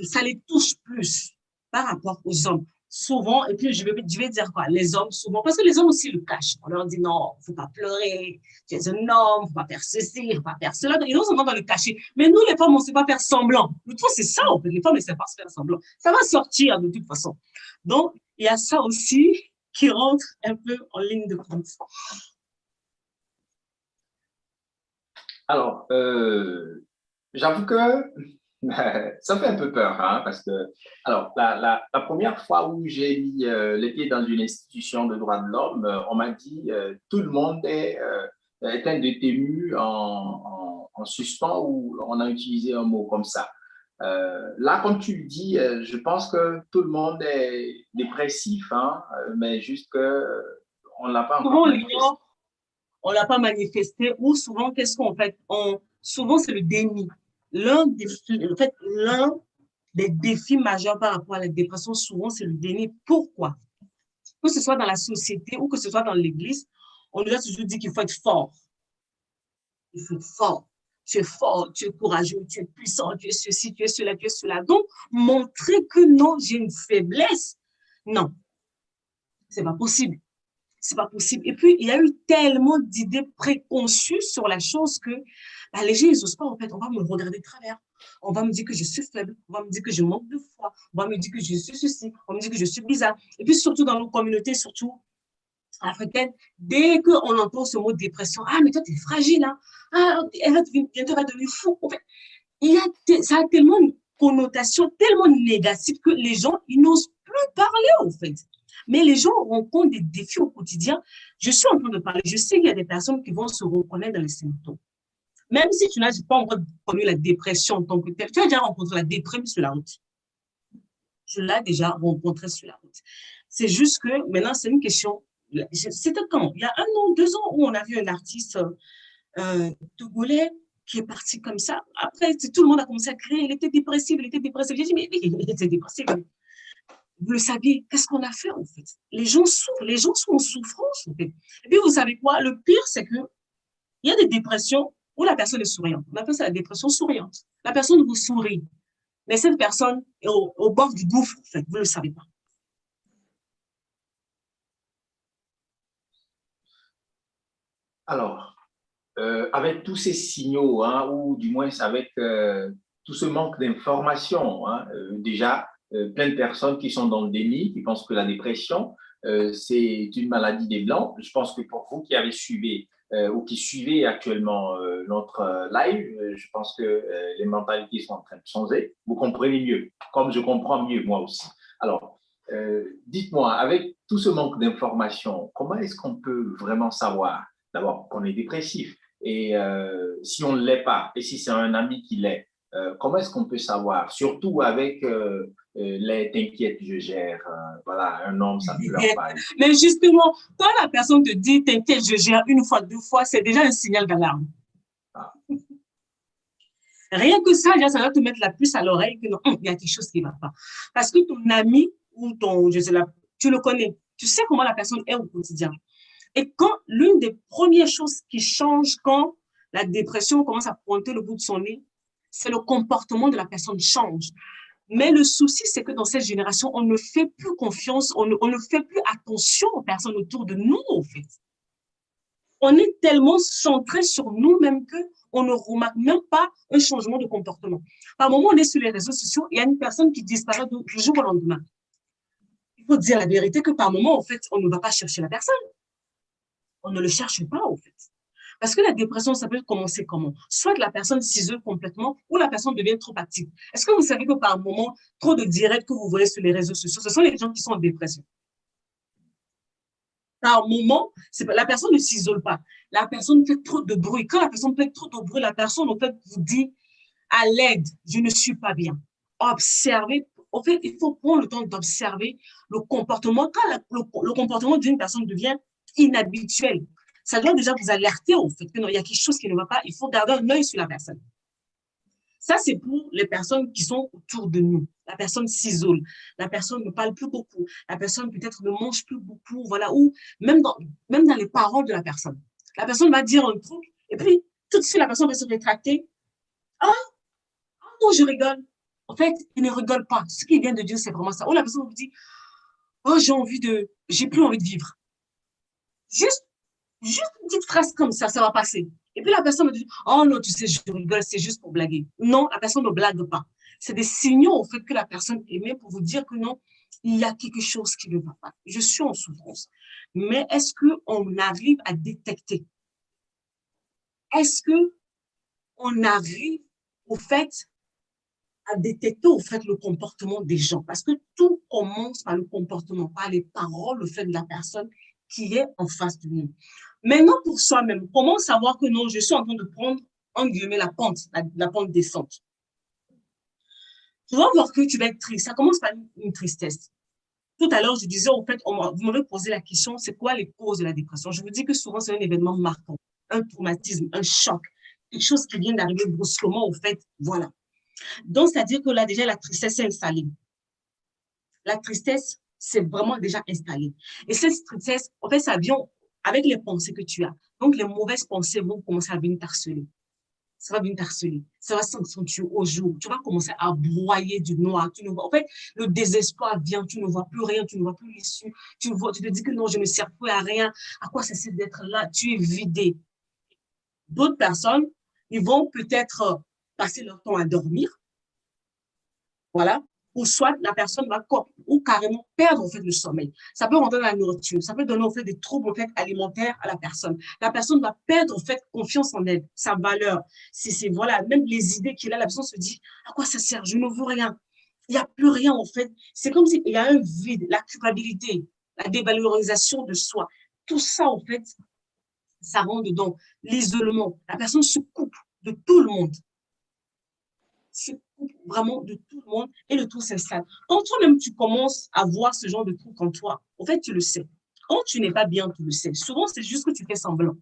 Ça les touche plus par rapport aux hommes. Souvent, et puis je vais dire quoi, les hommes souvent, parce que les hommes aussi le cachent. On leur dit non, il ne faut pas pleurer, tu es un homme, il ne faut pas faire ceci, il ne faut pas faire cela. Ils ont tendance à le cacher. Mais nous, les femmes, on ne sait pas faire semblant. Le truc, c'est ça, en fait. Les femmes ne savent pas se faire semblant. Ça va sortir de toute façon. Donc, il y a ça aussi qui rentre un peu en ligne de compte. Alors, j'avoue que ça fait un peu peur, hein, parce que, alors, la première fois où j'ai mis les pieds dans une institution de droits de l'homme, on m'a dit tout le monde est un détenu en suspens, ou on a utilisé un mot comme ça. Là, comme tu le dis, je pense que tout le monde est dépressif, hein, mais juste que on ne l'a pas encore manifesté. On ne l'a pas manifesté, ou souvent, qu'est-ce qu'on fait? Souvent, c'est le déni. L'un des défis majeurs par rapport à la dépression, souvent, c'est le déni. Pourquoi? Que ce soit dans la société ou que ce soit dans l'église, on nous a toujours dit qu'il faut être fort. Il faut être fort. Tu es fort, tu es courageux, tu es puissant, tu es ceci, tu es cela, tu es cela. Donc, montrer que non, j'ai une faiblesse, non, c'est pas possible. C'est pas possible. Et puis, il y a eu tellement d'idées préconçues sur la chose que les gens, ils n'osent pas, en fait. On va me regarder de travers. On va me dire que je suis faible. On va me dire que je manque de foi. On va me dire que je suis ceci. On va me dire que je suis bizarre. Et puis, surtout dans nos communautés, surtout africaines, dès qu'on entend ce mot dépression, ah, mais toi, tu es fragile, hein. Ah, bientôt, elle va devenir fou. En fait, ça a tellement une connotation tellement négative que les gens, ils n'osent plus parler, en fait. Mais les gens rencontrent des défis au quotidien. Je suis en train de parler. Je sais qu'il y a des personnes qui vont se reconnaître dans les symptômes. Même si tu n'as pas encore connu la dépression en tant que telle, tu as déjà rencontré la déprime sur la route. Je l'ai déjà rencontré sur la route. C'est juste que maintenant, c'est une question. C'était quand? Il y a 1 an, 2 ans, où on a vu un artiste togolais qui est parti comme ça. Après, tout le monde a commencé à crier. Il était dépressif, il était dépressif. J'ai dit, mais il était dépressif. Vous le saviez, qu'est-ce qu'on a fait en fait? Les gens souffrent, les gens sont en souffrance en fait. Et puis vous savez quoi? Le pire, c'est qu'il y a des dépressions où la personne est souriante. On appelle ça la dépression souriante. La personne vous sourit, mais cette personne est au bord du gouffre en fait. Vous ne le savez pas. Alors, avec tous ces signaux, hein, ou du moins avec tout ce manque d'informations, hein, déjà, plein de personnes qui sont dans le déni, qui pensent que la dépression, c'est une maladie des Blancs. Je pense que pour vous qui avez suivi ou qui suivez actuellement notre live, je pense que les mentalités sont en train de changer. Vous comprenez mieux, comme je comprends mieux moi aussi. Alors, dites-moi, avec tout ce manque d'informations, comment est-ce qu'on peut vraiment savoir d'abord qu'on est dépressif, et si on ne l'est pas, et si c'est un ami qui l'est, comment est-ce qu'on peut savoir, surtout avec les t'inquiète, je gère, voilà, un homme, ça ne pleure pas. Mais justement, quand la personne te dit t'inquiète, je gère 1 fois, 2 fois, c'est déjà un signal d'alarme. Ah. Rien que ça va te mettre la puce à l'oreille que non, il y a quelque chose qui ne va pas. Parce que ton ami ou tu le connais, tu sais comment la personne est au quotidien. Et quand l'une des premières choses qui change quand la dépression commence à pointer le bout de son nez, c'est le comportement de la personne change. Mais le souci, c'est que dans cette génération, on ne fait plus confiance, on ne fait plus attention aux personnes autour de nous, en fait. On est tellement centré sur nous-mêmes qu'on ne remarque même pas un changement de comportement. Par moment, on est sur les réseaux sociaux, il y a une personne qui disparaît du jour au lendemain. Il faut dire la vérité que par moment, en fait, on ne va pas chercher la personne. On ne le cherche pas, en fait. Parce que la dépression, ça peut commencer comment? Soit la personne s'isole complètement ou la personne devient trop active. Est-ce que vous savez que par moment, trop de directs que vous voyez sur les réseaux sociaux, ce sont les gens qui sont en dépression? Par moment, la personne ne s'isole pas. La personne fait trop de bruit. Quand la personne fait trop de bruit, la personne, en fait, vous dit à l'aide, je ne suis pas bien. Observez. En fait, il faut prendre le temps d'observer le comportement. Quand le comportement d'une personne devient inhabituel, ça doit déjà vous alerter au fait que non, il y a quelque chose qui ne va pas. Il faut garder un œil sur la personne. Ça, c'est pour les personnes qui sont autour de nous. La personne s'isole, la personne ne parle plus beaucoup, la personne peut-être ne mange plus beaucoup, voilà, ou même dans les paroles de la personne. La personne va dire un truc, et puis tout de suite, la personne va se rétracter. Ah, non, je rigole. En fait, il ne rigole pas. Ce qu'il vient de dire, c'est vraiment ça. Ou la personne vous dit, oh, j'ai plus envie de vivre. Juste une petite phrase comme ça va passer. Et puis la personne me dit, oh non, tu sais, je rigole, c'est juste pour blaguer. Non, la personne ne blague pas. C'est des signaux, au fait, que la personne émet pour vous dire que non, il y a quelque chose qui ne va pas. Je suis en souffrance. Mais est-ce qu'on arrive à détecter? Est-ce qu'on arrive, au fait, à détecter, au fait, le comportement des gens? Parce que tout commence par le comportement, par les paroles, le fait de la personne qui est en face de nous. Maintenant, pour soi-même, comment savoir que non, je suis en train de prendre, en guillemets, la pente descente? Tu vas voir que tu vas être triste. Ça commence par une tristesse. Tout à l'heure, je disais, en fait, vous m'avez posé la question, c'est quoi les causes de la dépression? Je vous dis que souvent, c'est un événement marquant, un traumatisme, un choc, quelque chose qui vient d'arriver brusquement, au fait, voilà. Donc, c'est-à-dire que là, déjà, la tristesse est installée. La tristesse, c'est vraiment déjà installé. Et cette tristesse, en fait, ça vient avec les pensées que tu as. Donc, les mauvaises pensées vont commencer à venir t'harceler. Ça va venir t'harceler. Ça va s'accentuer au jour. Tu vas commencer à broyer du noir. En fait, le désespoir vient. Tu ne vois plus rien. Tu ne vois plus l'issue. Tu te dis que non, je ne sers plus à rien. À quoi ça sert d'être là? Tu es vidé. D'autres personnes, ils vont peut-être passer leur temps à dormir. Voilà. Ou soit la personne va ou carrément perdre en fait le sommeil. Ça peut rentrer dans la nourriture, ça peut donner en fait des troubles en fait alimentaires à la personne. La personne va perdre en fait confiance en elle, sa valeur. C'est voilà, même les idées qu'il a, la personne se dit à quoi ça sert? Je ne veux rien. Il n'y a plus rien en fait. C'est comme s'il y a un vide, la culpabilité, la dévalorisation de soi. Tout ça en fait, ça rend dedans l'isolement. La personne se coupe de tout le monde. Se coupe vraiment de tout le monde et le tout s'installe. Quand toi-même, tu commences à voir ce genre de truc en toi, en fait, tu le sais. Quand tu n'es pas bien, tu le sais. Souvent, c'est juste que tu fais semblant.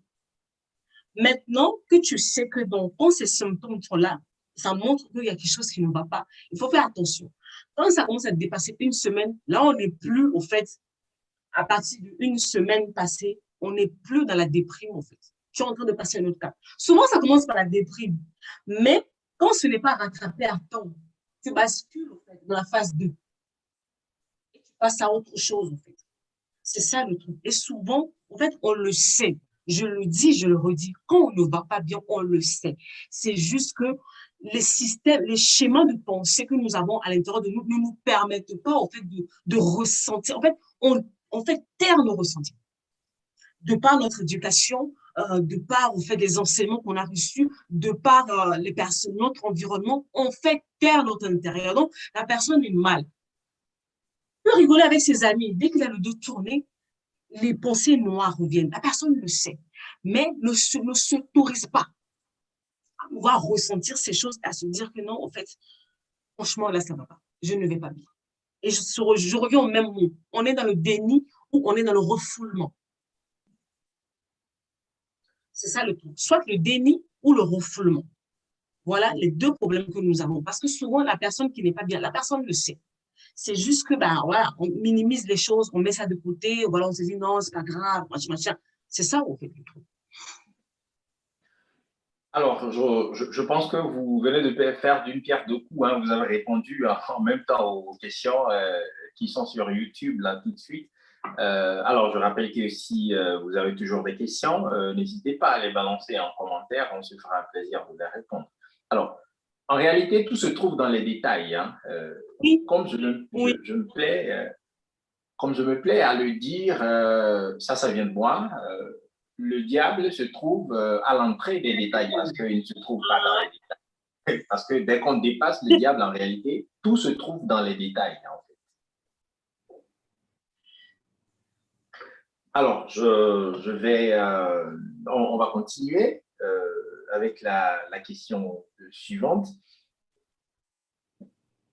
Maintenant que tu sais que donc, quand ces symptômes sont là, ça montre qu'il y a quelque chose qui ne va pas. Il faut faire attention. Quand ça commence à dépasser une semaine, là, on n'est plus, au fait, à partir d'une semaine passée, on n'est plus dans la déprime, en fait. Tu es en train de passer un autre cap. Souvent, ça commence par la déprime. Mais quand ce n'est pas rattrapé à temps, tu bascules en fait, dans la phase 2 et tu passes à autre chose. En fait. C'est ça le truc. Et souvent, en fait, on le sait. Je le dis, je le redis. Quand on ne va pas bien, on le sait. C'est juste que les systèmes, les schémas de pensée que nous avons à l'intérieur de nous ne nous permettent pas en fait, de ressentir. En fait, on fait taire nos ressentis. De par notre éducation, de par au fait des enseignements qu'on a reçus, de par les personnes, notre environnement, on fait taire notre intérieur. Donc, la personne est mal. Il peut rigoler avec ses amis. Dès qu'il a le dos tourné, les pensées noires reviennent. La personne le sait, mais ne s'autorise pas à pouvoir ressentir ces choses, à se dire que non, en fait, franchement, là, ça ne va pas. Je ne vais pas bien. Et je reviens au même mot. On est dans le déni ou on est dans le refoulement. C'est ça le truc. Soit le déni ou le refoulement. Voilà les deux problèmes que nous avons. Parce que souvent, la personne qui n'est pas bien, la personne le sait. C'est juste que, ben, voilà, on minimise les choses, on met ça de côté, voilà, on se dit non, c'est pas grave, machin. C'est ça, on fait le truc. Alors, je pense que vous venez de faire d'une pierre deux coups. Hein. Vous avez répondu en même temps aux questions qui sont sur YouTube, là, tout de suite. Alors, je rappelle que si vous avez toujours des questions, n'hésitez pas à les balancer en commentaire. On se fera un plaisir de les répondre. Alors, en réalité, tout se trouve dans les détails. Hein. Oui. Comme je me plais, comme je me plais à le dire, ça vient de moi. Le diable se trouve à l'entrée des détails parce qu'il ne se trouve pas dans les détails. Parce que dès qu'on dépasse le diable, en réalité, tout se trouve dans les détails. En fait. Alors, je vais, on va continuer avec la question suivante.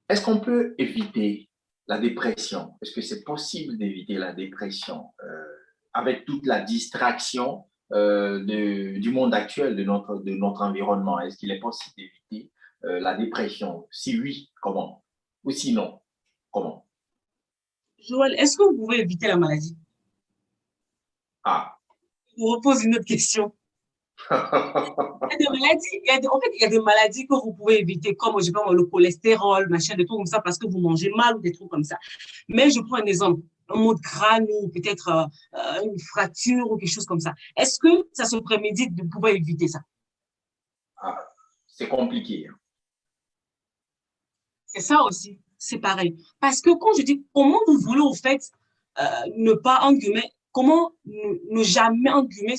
Est-ce qu'on peut éviter la dépression? Est-ce que c'est possible d'éviter la dépression avec toute la distraction du monde actuel, de notre environnement? Est-ce qu'il est possible d'éviter la dépression? Si oui, comment? Ou sinon, comment? Joël, est-ce que vous pouvez éviter la maladie? Ah. Je vous repose une autre question. Il y a des maladies, en fait, il y a des maladies que vous pouvez éviter, comme je sais pas, le cholestérol, machin, des trucs comme ça, parce que vous mangez mal ou des trucs comme ça. Mais je prends un exemple, un mot de crâne ou peut-être une fracture ou quelque chose comme ça. Est-ce que ça se prémédite de pouvoir éviter ça? Ah, c'est compliqué. C'est ça aussi, c'est pareil. Parce que quand je dis comment vous voulez, au fait, ne pas, en guillemets, comment ne jamais, en guillemets,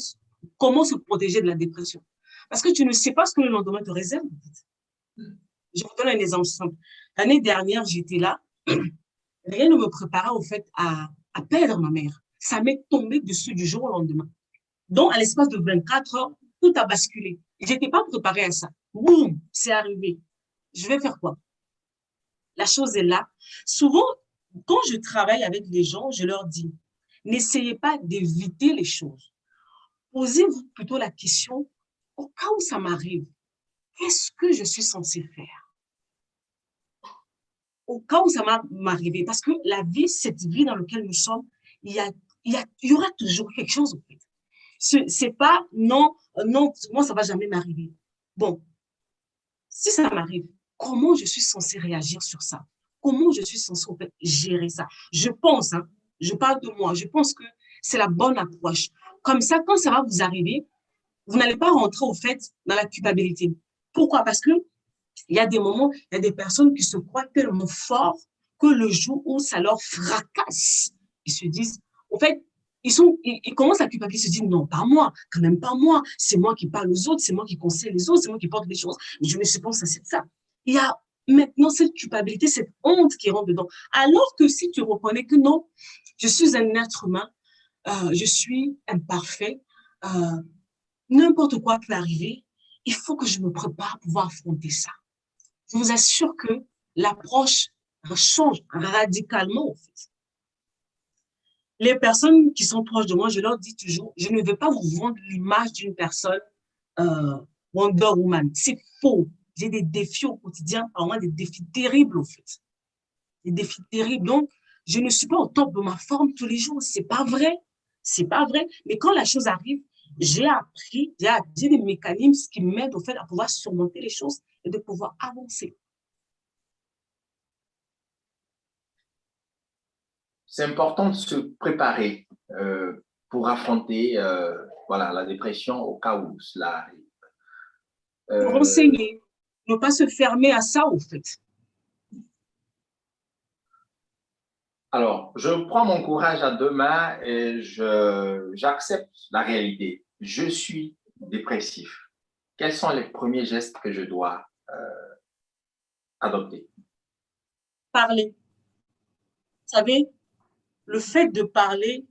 comment se protéger de la dépression? Parce que tu ne sais pas ce que le lendemain te réserve. Je vous donne un exemple simple. L'année dernière, j'étais là, rien ne me préparait au fait à perdre ma mère. Ça m'est tombé dessus du jour au lendemain. Donc, à l'espace de 24 heures, tout a basculé. Je n'étais pas préparée à ça. Boum, c'est arrivé. Je vais faire quoi? La chose est là. Souvent, quand je travaille avec les gens, je leur dis, n'essayez pas d'éviter les choses. Posez-vous plutôt la question, au cas où ça m'arrive, qu'est-ce que je suis censée faire? Au cas où ça m'arrive, parce que la vie, cette vie dans laquelle nous sommes, il y aura toujours quelque chose, en fait. C'est pas, non, moi, ça va jamais m'arriver. Bon, si ça m'arrive, comment je suis censée réagir sur ça? Comment je suis censée, en fait, gérer ça? Je pense, hein, je parle de moi, je pense que c'est la bonne approche. Comme ça, quand ça va vous arriver, vous n'allez pas rentrer, au fait, dans la culpabilité. Pourquoi? Parce que il y a des moments, il y a des personnes qui se croient tellement forts que le jour où ça leur fracasse, ils se disent, au fait, ils commencent à culpabiliser, ils se disent, non, pas moi, quand même pas moi, c'est moi qui parle aux autres, c'est moi qui conseille les autres, c'est moi qui porte les choses, mais je ne suis pas censée de ça. Il y a maintenant cette culpabilité, cette honte qui rentre dedans. Alors que si tu reconnais que non, je suis un être humain, je suis imparfait, n'importe quoi peut arriver, il faut que je me prépare à pouvoir affronter ça. Je vous assure que l'approche change radicalement, en fait. Les personnes qui sont proches de moi, je leur dis toujours, je ne veux pas vous vendre l'image d'une personne Wonder Woman. C'est faux. J'ai des défis au quotidien, par moi, des défis terribles, en fait. Des défis terribles. Donc, je ne suis pas au top de ma forme tous les jours. C'est pas vrai. C'est pas vrai. Mais quand la chose arrive, j'ai appris, j'ai des mécanismes qui m'aident, au fait, à pouvoir surmonter les choses et de pouvoir avancer. C'est important de se préparer pour affronter voilà, la dépression au cas où cela arrive. Renseigner, ne pas se fermer à ça, au fait. Alors, je prends mon courage à deux mains et j'accepte la réalité. Je suis dépressif. Quels sont les premiers gestes que je dois adopter? Parler. Vous savez, le fait de parler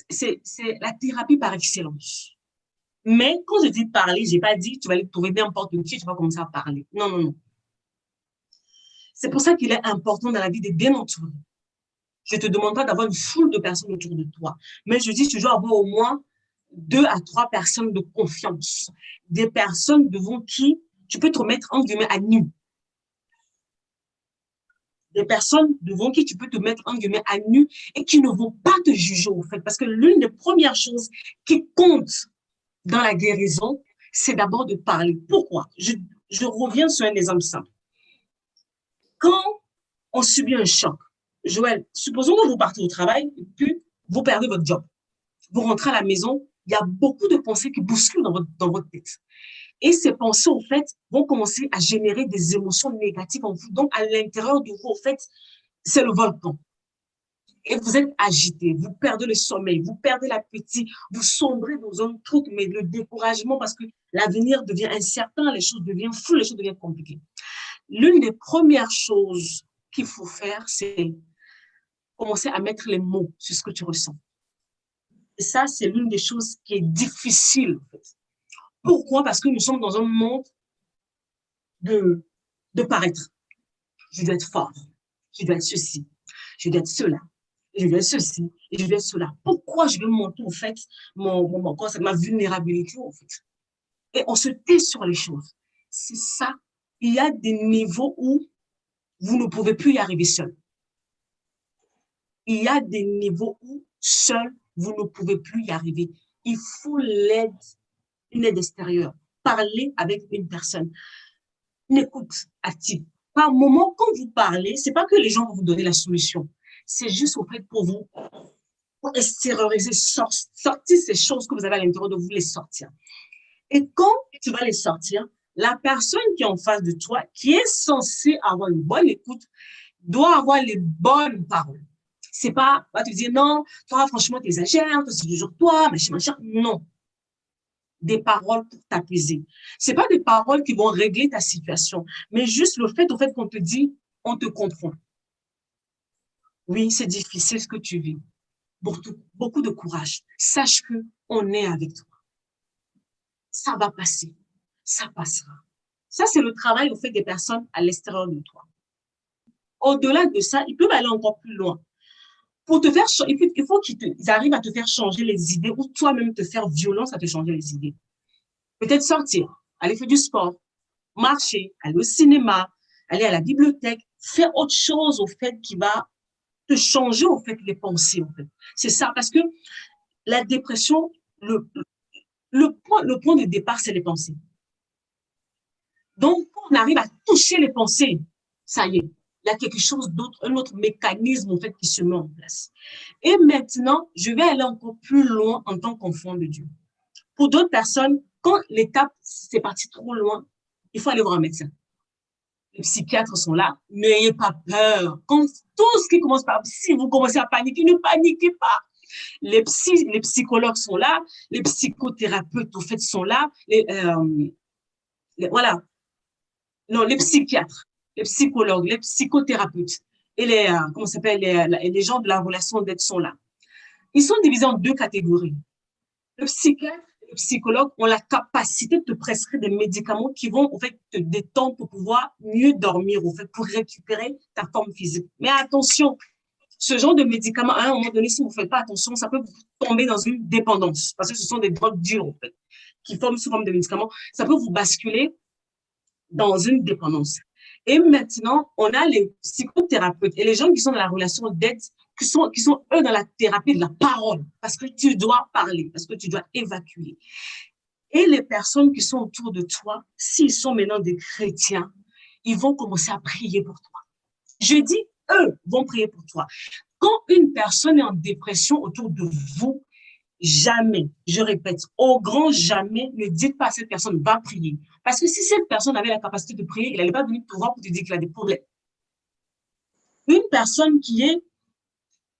c'est la thérapie par excellence. Mais quand je dis parler, je n'ai pas dit tu vas aller trouver n'importe qui, tu vas commencer à parler. Non, non, non. C'est pour ça qu'il est important dans la vie de bien entourer. Je ne te demande pas d'avoir une foule de personnes autour de toi, mais je dis toujours avoir au moins 2 à 3 personnes de confiance. Des personnes devant qui tu peux te mettre en guillemets à nu. Des personnes devant qui tu peux te mettre en guillemets à nu et qui ne vont pas te juger au fait. Parce que l'une des premières choses qui compte dans la guérison, c'est d'abord de parler. Pourquoi? Je reviens sur un exemple simple. Quand on subit un choc, Joël, supposons que vous partez au travail et puis vous perdez votre job. Vous rentrez à la maison, il y a beaucoup de pensées qui bousculent dans votre tête. Et ces pensées, en fait, vont commencer à générer des émotions négatives en vous. Donc, à l'intérieur de vous, en fait, c'est le volcan. Et vous êtes agité, vous perdez le sommeil, vous perdez l'appétit, vous sombrez dans un truc, mais le découragement parce que l'avenir devient incertain, les choses deviennent floues, les choses deviennent compliquées. L'une des premières choses qu'il faut faire, c'est commencer à mettre les mots sur ce que tu ressens. Et ça, c'est l'une des choses qui est difficile, en fait. Pourquoi? Parce que nous sommes dans un monde de paraître. Je dois être fort, je dois être ceci, je dois être cela, je dois être ceci, et je dois être cela. Pourquoi je veux montrer, en fait, ma vulnérabilité, en fait? Et on se tait sur les choses. C'est ça. Il y a des niveaux où vous ne pouvez plus y arriver seul. Il y a des niveaux où seul, vous ne pouvez plus y arriver. Il faut l'aide, une aide extérieure. Parler avec une personne. Une écoute active. Par moment, quand vous parlez, c'est pas que les gens vont vous donner la solution. C'est juste, au fait, pour vous, pour extérioriser, sortir ces choses que vous avez à l'intérieur de vous, les sortir. Et quand tu vas les sortir, la personne qui est en face de toi, qui est censée avoir une bonne écoute, doit avoir les bonnes paroles. C'est pas, va te dire, non, toi, franchement, tu exagères, c'est toujours toi, machin. Non. Des paroles pour t'apaiser. C'est pas des paroles qui vont régler ta situation, mais juste le fait, au fait qu'on te dit, on te comprend. Oui, c'est difficile ce que tu vis. Beaucoup de courage. Sache que on est avec toi. Ça va passer. Ça passera. Ça, c'est le travail, au fait, des personnes à l'extérieur de toi. Au-delà de ça, ils peuvent aller encore plus loin. Pour te faire, il faut qu'ils arrivent à te faire changer les idées ou toi-même te faire violence à te changer les idées. Peut-être sortir, aller faire du sport, marcher, aller au cinéma, aller à la bibliothèque, faire autre chose, au fait, qui va te changer, au fait, les pensées, en fait. C'est ça, parce que la dépression, le point de départ, c'est les pensées. Donc, quand on arrive à toucher les pensées, ça y est, il y a quelque chose d'autre, un autre mécanisme, en fait, qui se met en place. Et maintenant, je vais aller encore plus loin en tant qu'enfant de Dieu. Pour d'autres personnes, quand l'étape, c'est parti trop loin, il faut aller voir un médecin. Les psychiatres sont là, n'ayez pas peur. Quand tout ce qui commence par si vous commencez à paniquer, ne paniquez pas. Les psychologues sont là, les psychothérapeutes, en fait, sont là, voilà. Non, les psychiatres, les psychologues, les psychothérapeutes et comment s'appelle, les gens de la relation d'aide sont là. Ils sont divisés en deux catégories. Le psychiatre et le psychologue ont la capacité de te prescrire des médicaments qui vont, en fait, te détendre pour pouvoir mieux dormir, en fait, pour récupérer ta forme physique. Mais attention, ce genre de médicaments, à un moment donné, si vous ne faites pas attention, ça peut vous tomber dans une dépendance parce que ce sont des drogues dures, en fait, qui forment sous forme de médicaments. Ça peut vous basculer dans une dépendance. Et maintenant, on a les psychothérapeutes et les gens qui sont dans la relation d'aide, qui sont eux dans la thérapie de la parole, parce que tu dois parler, parce que tu dois évacuer. Et les personnes qui sont autour de toi, s'ils sont maintenant des chrétiens, ils vont commencer à prier pour toi. Je dis, eux vont prier pour toi. Quand une personne est en dépression autour de vous, jamais, je répète, au grand jamais, ne dites pas à cette personne, va prier. Parce que si cette personne avait la capacité de prier, il n'allait pas venir te voir pour te dire qu'il a des problèmes. Une personne qui est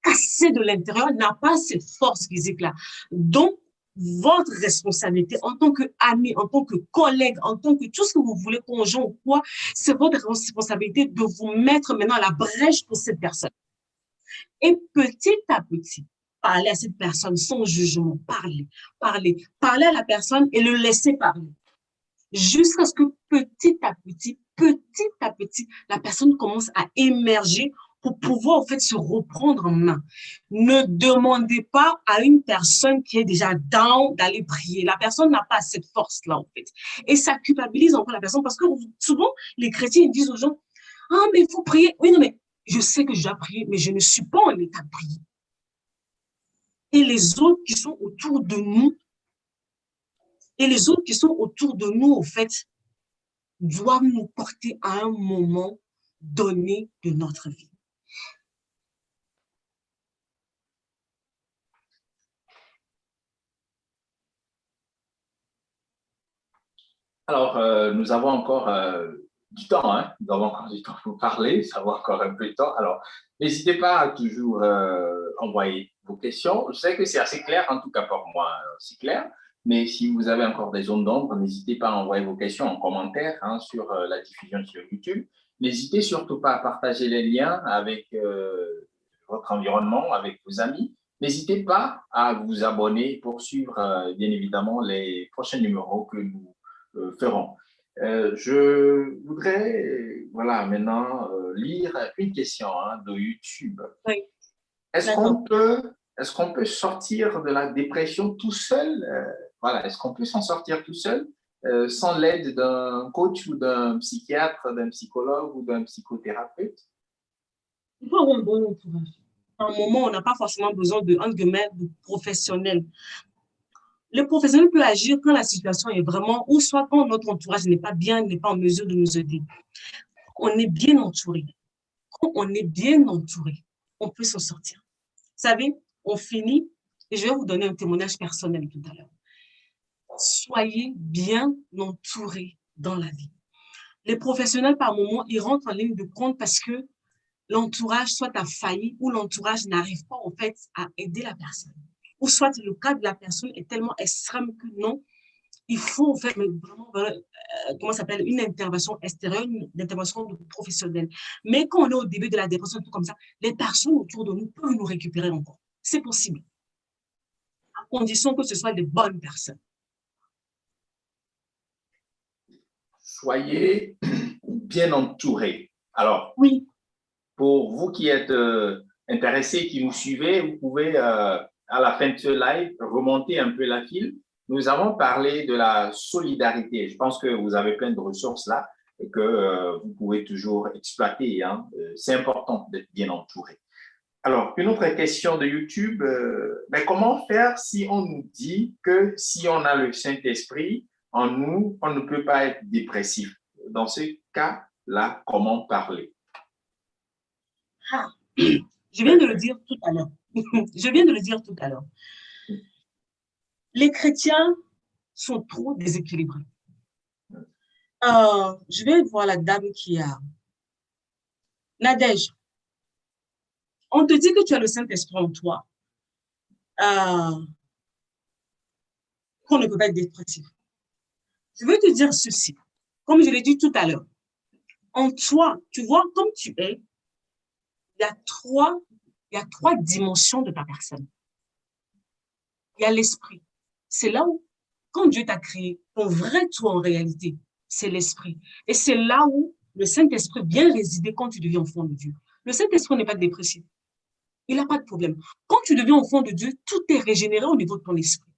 cassée de l'intérieur n'a pas cette force physique-là. Donc, votre responsabilité en tant qu'ami, en tant que collègue, en tant que tout ce que vous voulez, conjoint ou quoi, c'est votre responsabilité de vous mettre maintenant à la brèche pour cette personne. Et petit à petit, parler à cette personne sans jugement, parler à la personne et le laisser parler. Jusqu'à ce que petit à petit, la personne commence à émerger pour pouvoir, en fait, se reprendre en main. Ne demandez pas à une personne qui est déjà down d'aller prier. La personne n'a pas cette force-là, en fait. Et ça culpabilise encore la personne parce que souvent, les chrétiens disent aux gens, « Ah, mais il faut prier. » Oui, non, mais je sais que je dois prier, mais je ne suis pas en état de prier. Et les autres qui sont autour de nous, en fait, doivent nous porter à un moment donné de notre vie. Alors, nous avons encore du temps, hein? Nous avons encore du temps pour parler, ça va encore un peu de temps. Alors, n'hésitez pas à toujours envoyer vos questions. Je sais que c'est assez clair, en tout cas pour moi, c'est clair. Mais si vous avez encore des zones d'ombre, n'hésitez pas à envoyer vos questions en commentaire hein, sur la diffusion sur YouTube. N'hésitez surtout pas à partager les liens avec votre environnement, avec vos amis. N'hésitez pas à vous abonner pour suivre, bien évidemment, les prochains numéros que nous ferons. Je voudrais, voilà, maintenant lire une question hein, de YouTube. Oui. Est-ce qu'on peut sortir de la dépression tout seul? Voilà, est-ce qu'on peut s'en sortir tout seul sans l'aide d'un coach ou d'un psychiatre, d'un psychologue ou d'un psychothérapeute? Il faut avoir un bon entourage. À un moment, on n'a pas forcément besoin de professionnels. Le professionnel peut agir quand la situation est vraiment, ou soit quand notre entourage n'est pas bien, n'est pas en mesure de nous aider. On est bien entouré. Quand on est bien entouré, on peut s'en sortir. Vous savez, on finit, et je vais vous donner un témoignage personnel tout à l'heure. Soyez bien entourés dans la vie. Les professionnels, par moment, ils rentrent en ligne de compte parce que l'entourage soit a failli ou l'entourage n'arrive pas en fait à aider la personne. Ou soit le cas de la personne est tellement extrême que non, il faut en fait vraiment, comment ça s'appelle, une intervention extérieure, une intervention professionnelle. Mais quand on est au début de la dépression, tout comme ça, les personnes autour de nous peuvent nous récupérer encore. C'est possible. À condition que ce soit des bonnes personnes. Soyez bien entourés. Alors, oui. Pour vous qui êtes intéressés, qui nous suivez, vous pouvez, à la fin de ce live, remonter un peu la file. Nous avons parlé de la solidarité. Je pense que vous avez plein de ressources là et que vous pouvez toujours exploiter. Hein. C'est important d'être bien entouré. Alors, une autre question de YouTube. Comment faire si on nous dit que si on a le Saint-Esprit en nous, on ne peut pas être dépressif? Dans ce cas-là, comment parler? Je viens de le dire tout à l'heure. Je viens de le dire tout à l'heure. Les chrétiens sont trop déséquilibrés. Je vais voir la dame qui a... Nadège, on te dit que tu as le Saint-Esprit en toi, qu'on ne peut pas être dépressif. Je veux te dire ceci, comme je l'ai dit tout à l'heure. En toi, tu vois, comme tu es, il y a trois dimensions de ta personne. Il y a l'esprit. C'est là où, quand Dieu t'a créé, ton vrai toi en réalité, c'est l'esprit. Et c'est là où le Saint-Esprit vient résider quand tu deviens enfant de Dieu. Le Saint-Esprit n'est pas dépressif. Il n'a pas de problème. Quand tu deviens enfant de Dieu, tout est régénéré au niveau de ton esprit.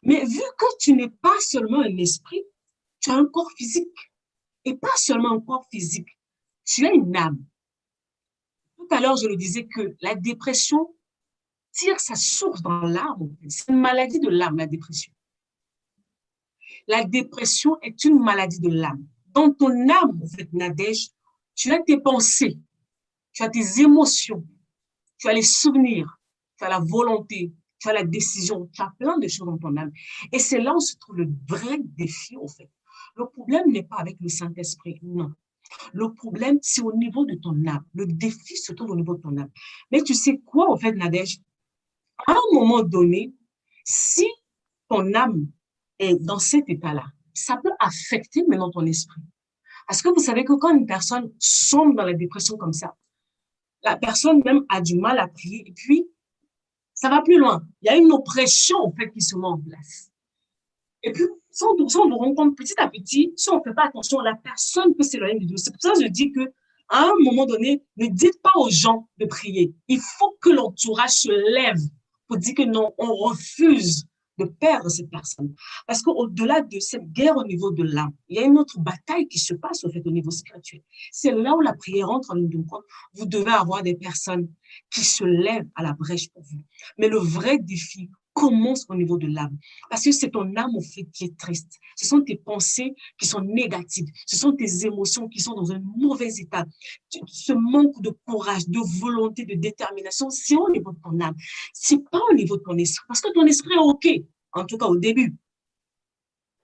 Mais vu que tu n'es pas seulement un esprit, tu as un corps physique. Et pas seulement un corps physique, tu as une âme. Tout à l'heure, je le disais que la dépression tire sa source dans l'âme. C'est une maladie de l'âme, la dépression. La dépression est une maladie de l'âme. Dans ton âme, en fait, Nadège, tu as tes pensées, tu as tes émotions, tu as les souvenirs, tu as la volonté, tu as la décision, tu as plein de choses dans ton âme. Et c'est là où se trouve le vrai défi, en fait. Le problème n'est pas avec le Saint-Esprit, non. Le problème, c'est au niveau de ton âme. Le défi se trouve au niveau de ton âme. Mais tu sais quoi, en fait, Nadège? À un moment donné, si ton âme est dans cet état-là, ça peut affecter maintenant ton esprit. Parce que vous savez que quand une personne sombre dans la dépression comme ça, la personne même a du mal à prier et puis ça va plus loin. Il y a une oppression en fait qui se met en place. Et puis, sans nous rendre compte petit à petit, si on ne fait pas attention, la personne peut s'éloigner de Dieu. C'est pour ça que je dis que à un moment donné, ne dites pas aux gens de prier. Il faut que l'entourage se lève pour dire que non, on refuse de perdre cette personne. Parce qu'au-delà de cette guerre au niveau de l'âme, il y a une autre bataille qui se passe au fait au niveau spirituel. C'est là où la prière entre en ligne de compte. Vous devez avoir des personnes qui se lèvent à la brèche pour vous. Mais le vrai défi commence au niveau de l'âme. Parce que c'est ton âme, au fait, qui est triste. Ce sont tes pensées qui sont négatives. Ce sont tes émotions qui sont dans un mauvais état. Ce manque de courage, de volonté, de détermination, c'est au niveau de ton âme. C'est pas au niveau de ton esprit. Parce que ton esprit est OK, en tout cas au début.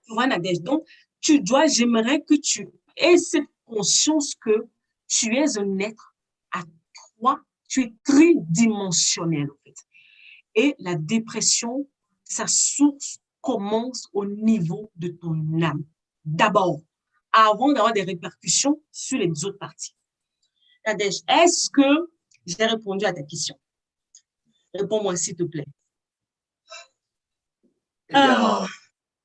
Tu vois, Nadège. Donc, j'aimerais que tu aies cette conscience que tu es un être à toi, tu es tridimensionnel, en fait. Et la dépression, sa source commence au niveau de ton âme. D'abord, avant d'avoir des répercussions sur les autres parties. Nadège, est-ce que j'ai répondu à ta question? Réponds-moi, s'il te plaît. Eh bien,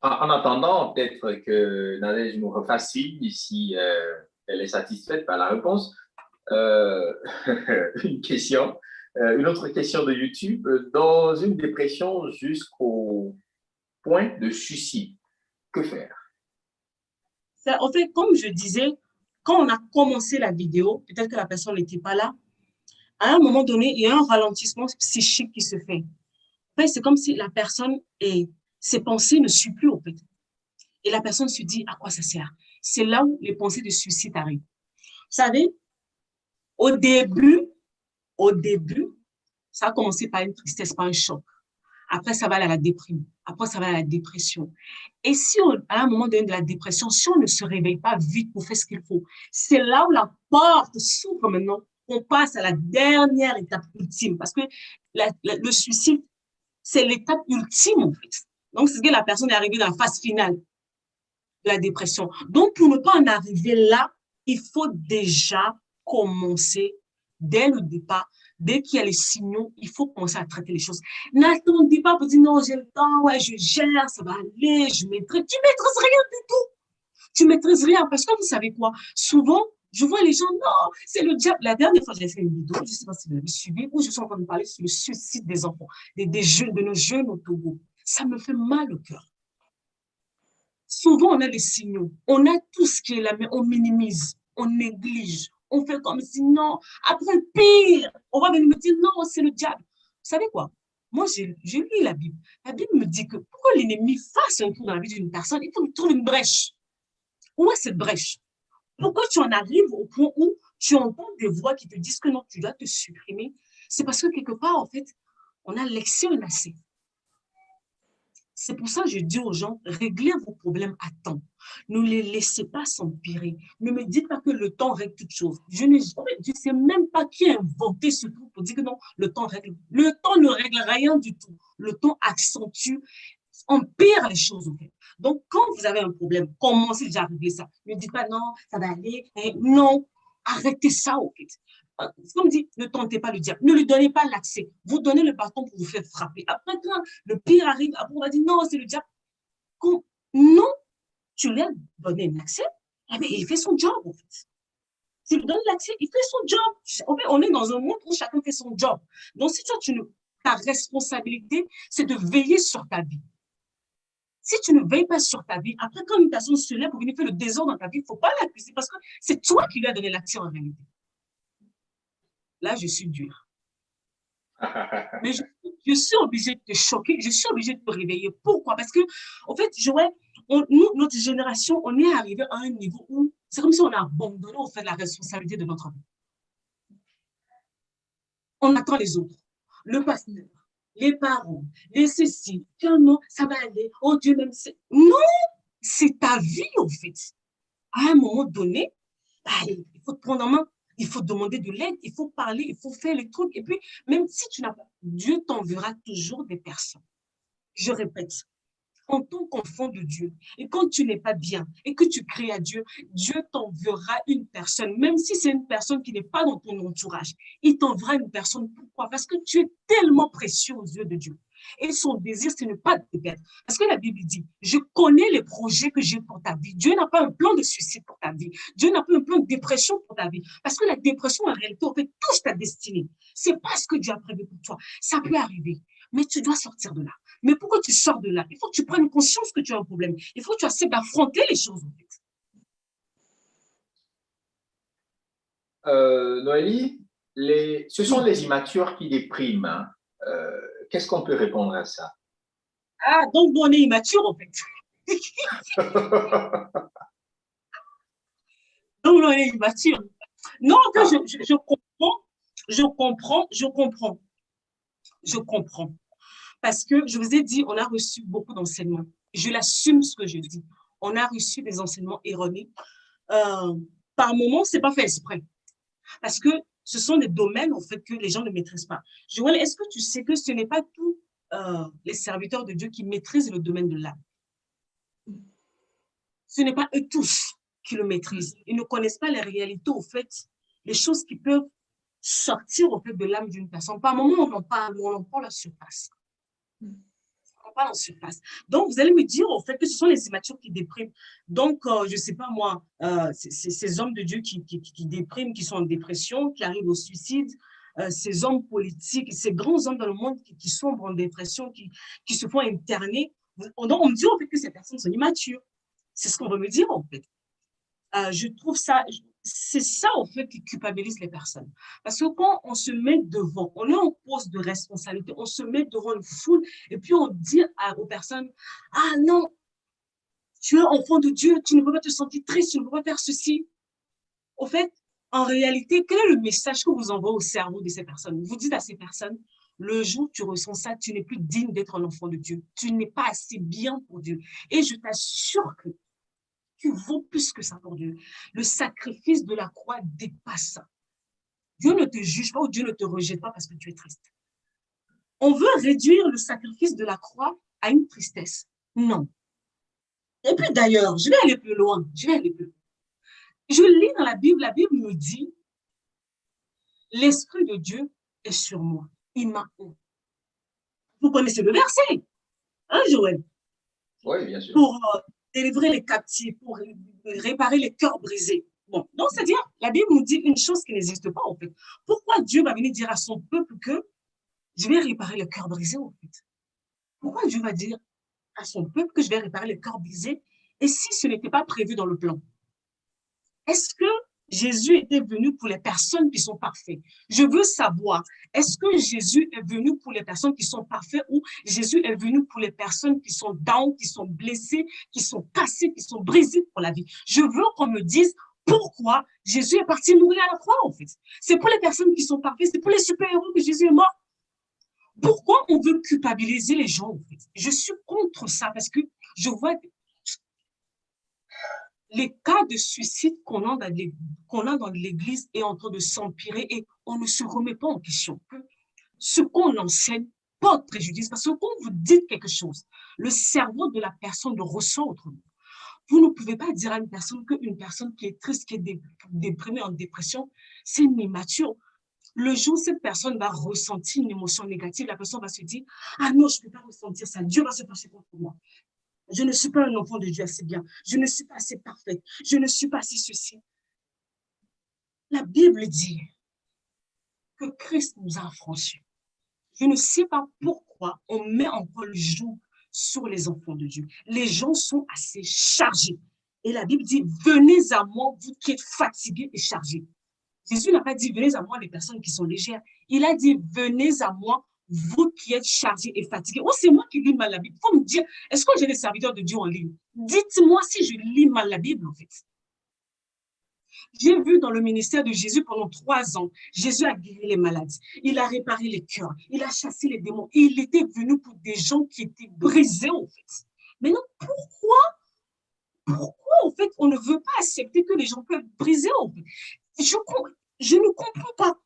en attendant, peut-être que Nadège nous refasse signe si elle est satisfaite par la réponse. Une question, une autre question de YouTube. Dans une dépression jusqu'au point de suicide, que faire? En fait, comme je disais, quand on a commencé la vidéo, peut-être que la personne n'était pas là, à un moment donné, il y a un ralentissement psychique qui se fait. En fait, c'est comme si la personne et ses pensées ne suivent plus, en fait. Et la personne se dit, à quoi ça sert? C'est là où les pensées de suicide arrivent. Vous savez, au début, ça a commencé par une tristesse, par un choc. Après, ça va à la déprime. Après, ça va à la dépression. Et si à un moment donné de la dépression, si on ne se réveille pas vite pour faire ce qu'il faut, c'est là où la porte s'ouvre maintenant. On passe à la dernière étape ultime. Parce que le suicide, c'est l'étape ultime, en fait. Donc, c'est que la personne est arrivée dans la phase finale de la dépression. Donc, pour ne pas en arriver là, il faut déjà commencer dès le départ. Dès qu'il y a les signaux, il faut commencer à traiter les choses. N'attendez pas pour dire non, j'ai le temps, ouais, je gère, ça va aller, je maîtrise. Tu maîtrises rien du tout. Tu maîtrises rien parce que vous savez quoi? Souvent, je vois les gens, non, c'est le diable. La dernière fois, j'ai fait une vidéo, je ne sais pas si vous l'avez suivi, où je suis en train de parler sur le suicide des enfants, des jeunes, de nos jeunes au Togo. Ça me fait mal au cœur. Souvent, on a des signaux. On a tout ce qui est là, mais on minimise, on néglige. On fait comme si non. Après, pire, on va venir me dire non, c'est le diable. Vous savez quoi? Moi, j'ai lu la Bible. La Bible me dit que pour que l'ennemi fasse un tour dans la vie d'une personne, il faut qu'il trouve une brèche. Où est cette brèche? Pourquoi tu en arrives au point où tu entends des voix qui te disent que non, tu dois te supprimer? C'est parce que quelque part, en fait, on a l'excès un assez. C'est pour ça que je dis aux gens, réglez vos problèmes à temps. Ne les laissez pas s'empirer. Ne me dites pas que le temps règle toutes choses. Je ne sais même pas qui a inventé ce truc pour dire que non, le temps règle. Le temps ne règle rien du tout. Le temps accentue, empire les choses. En fait. Donc, quand vous avez un problème, commencez déjà à régler ça. Ne dites pas non, ça va aller. Non, arrêtez ça, en fait. Comme dit, ne tentez pas le diable. Ne lui donnez pas l'accès. Vous donnez le bâton pour vous faire frapper. Après, quand le pire arrive, après, on va dire non, c'est le diable. Non, tu lui as donné l'accès, eh bien, il fait son job, en fait. Tu lui donnes l'accès, il fait son job. En fait, on est dans un monde où chacun fait son job. Donc, si toi, ta responsabilité, c'est de veiller sur ta vie. Si tu ne veilles pas sur ta vie, après, quand une personne se lève pour venir faire le désordre dans ta vie, il ne faut pas l'accuser parce que c'est toi qui lui as donné l'accès en réalité. Là, je suis dure. Mais je suis obligée de te choquer, je suis obligée de te réveiller. Pourquoi? Parce que, en fait, nous, notre génération, on est arrivé à un niveau où c'est comme si on a abandonné, en fait, la responsabilité de notre vie. On attend les autres, le pasteur, les parents, les ceci, non, ça va aller, oh Dieu même, non, c'est ta vie, en fait. À un moment donné, il faut te prendre en main. Il faut demander de l'aide, il faut parler, il faut faire les trucs. Et puis, même si tu n'as pas, Dieu t'enverra toujours des personnes. Je répète, en tant qu'enfant de Dieu, et quand tu n'es pas bien, et que tu cries à Dieu, Dieu t'enverra une personne, même si c'est une personne qui n'est pas dans ton entourage. Il t'enverra une personne. Pourquoi? Parce que tu es tellement précieux aux yeux de Dieu. Et son désir, c'est ne pas te perdre. Parce que la Bible dit, je connais les projets que j'ai pour ta vie. Dieu n'a pas un plan de suicide pour ta vie. Dieu n'a pas un plan de dépression pour ta vie. Parce que la dépression, en réalité, en fait, touche ta destinée. C'est pas ce que Dieu a prévu pour toi. Ça peut arriver. Mais tu dois sortir de là. Mais pourquoi tu sors de là? Il faut que tu prennes conscience que tu as un problème. Il faut que tu acceptes d'affronter les choses, en fait. Noélie, ce sont les immatures qui dépriment. Hein. Qu'est-ce qu'on peut répondre à ça? Ah, donc on est immature, en fait. Donc on est immature. Non, en fait, je comprends. Parce que je vous ai dit, on a reçu beaucoup d'enseignements. Je l'assume ce que je dis. on a reçu des enseignements erronés. Par moments, ce n'est pas fait exprès. Parce que ce sont des domaines, en fait, que les gens ne maîtrisent pas. Joël, est-ce que tu sais que ce n'est pas tous les serviteurs de Dieu qui maîtrisent le domaine de l'âme? Ce n'est pas eux tous qui le maîtrisent. Ils ne connaissent pas les réalités, au fait, les choses qui peuvent sortir, au fait, de l'âme d'une personne. Par moment, on en parle, mais on en parle la surface. On parle en surface. Donc, vous allez me dire, au fait, que ce sont les immatures qui dépriment. Donc, je ne sais pas moi, ces hommes de Dieu qui dépriment, qui sont en dépression, qui arrivent au suicide, ces hommes politiques, ces grands hommes dans le monde qui sombrent en dépression, qui se font interner. Donc, on me dit, en fait, que ces personnes sont immatures. C'est ce qu'on veut me dire, en fait. Je trouve ça, c'est ça, en fait, qui culpabilise les personnes. Parce que quand on se met devant, on est en poste de responsabilité, on se met devant une foule et puis on dit aux personnes, ah non, tu es enfant de Dieu, tu ne peux pas te sentir triste, tu ne peux pas faire ceci. Au fait, en réalité, quel est le message que vous envoyez au cerveau de ces personnes? Vous dites à ces personnes, le jour où tu ressens ça, tu n'es plus digne d'être un enfant de Dieu. Tu n'es pas assez bien pour Dieu. Et je t'assure que tu vaux plus que ça pour Dieu. Le sacrifice de la croix dépasse ça. Dieu ne te juge pas ou Dieu ne te rejette pas parce que tu es triste. On veut réduire le sacrifice de la croix à une tristesse. Non. Et puis d'ailleurs, je vais aller plus loin. Je lis dans la Bible me dit, l'Esprit de Dieu est sur moi. Il m'a oint. Vous connaissez le verset, hein, Joël? Oui, bien sûr. Pour délivrer les captifs, pour réparer les cœurs brisés. Bon, donc c'est-à-dire, la Bible nous dit une chose qui n'existe pas, en fait. Pourquoi Dieu va venir dire à son peuple que je vais réparer les cœurs brisés, en fait? Pourquoi Dieu va dire à son peuple que je vais réparer les cœurs brisés? Et si ce n'était pas prévu dans le plan? Est-ce que Jésus était venu pour les personnes qui sont parfaites? Je veux savoir, est-ce que Jésus est venu pour les personnes qui sont parfaites ou Jésus est venu pour les personnes qui sont down, qui sont blessées, qui sont cassées, qui sont brisées pour la vie? Je veux qu'on me dise pourquoi Jésus est parti mourir à la croix, en fait. C'est pour les personnes qui sont parfaites, c'est pour les super-héros que Jésus est mort. Pourquoi on veut culpabiliser les gens, en fait? Je suis contre ça parce que je vois les cas de suicide qu'on a dans l'Église est en train de s'empirer et on ne se remet pas en question. Ce qu'on enseigne porte préjudice parce que quand vous dites quelque chose, le cerveau de la personne le ressent autrement. Vous ne pouvez pas dire à une personne qu'une personne qui est triste, qui est déprimée, en dépression, c'est une immature. Le jour où cette personne va ressentir une émotion négative, la personne va se dire « Ah non, je ne peux pas ressentir ça, Dieu va se passer contre moi. Je ne suis pas un enfant de Dieu assez bien. Je ne suis pas assez parfaite. Je ne suis pas assez ceci. » La Bible dit que Christ nous a affranchis. Je ne sais pas pourquoi on met encore le joug sur les enfants de Dieu. Les gens sont assez chargés. Et la Bible dit, venez à moi, vous qui êtes fatigués et chargés. Jésus n'a pas dit, venez à moi les personnes qui sont légères. Il a dit, venez à moi, vous qui êtes chargés et fatigués. Oh, c'est moi qui lis mal la Bible. Il faut me dire, est-ce que j'ai des serviteurs de Dieu en ligne? Dites-moi si je lis mal la Bible, en fait. J'ai vu dans le ministère de Jésus pendant 3 ans, Jésus a guéri les malades, il a réparé les cœurs, il a chassé les démons. Et il était venu pour des gens qui étaient brisés, en fait. Maintenant, pourquoi, en fait, on ne veut pas accepter que les gens peuvent briser, en fait? Je ne comprends pas.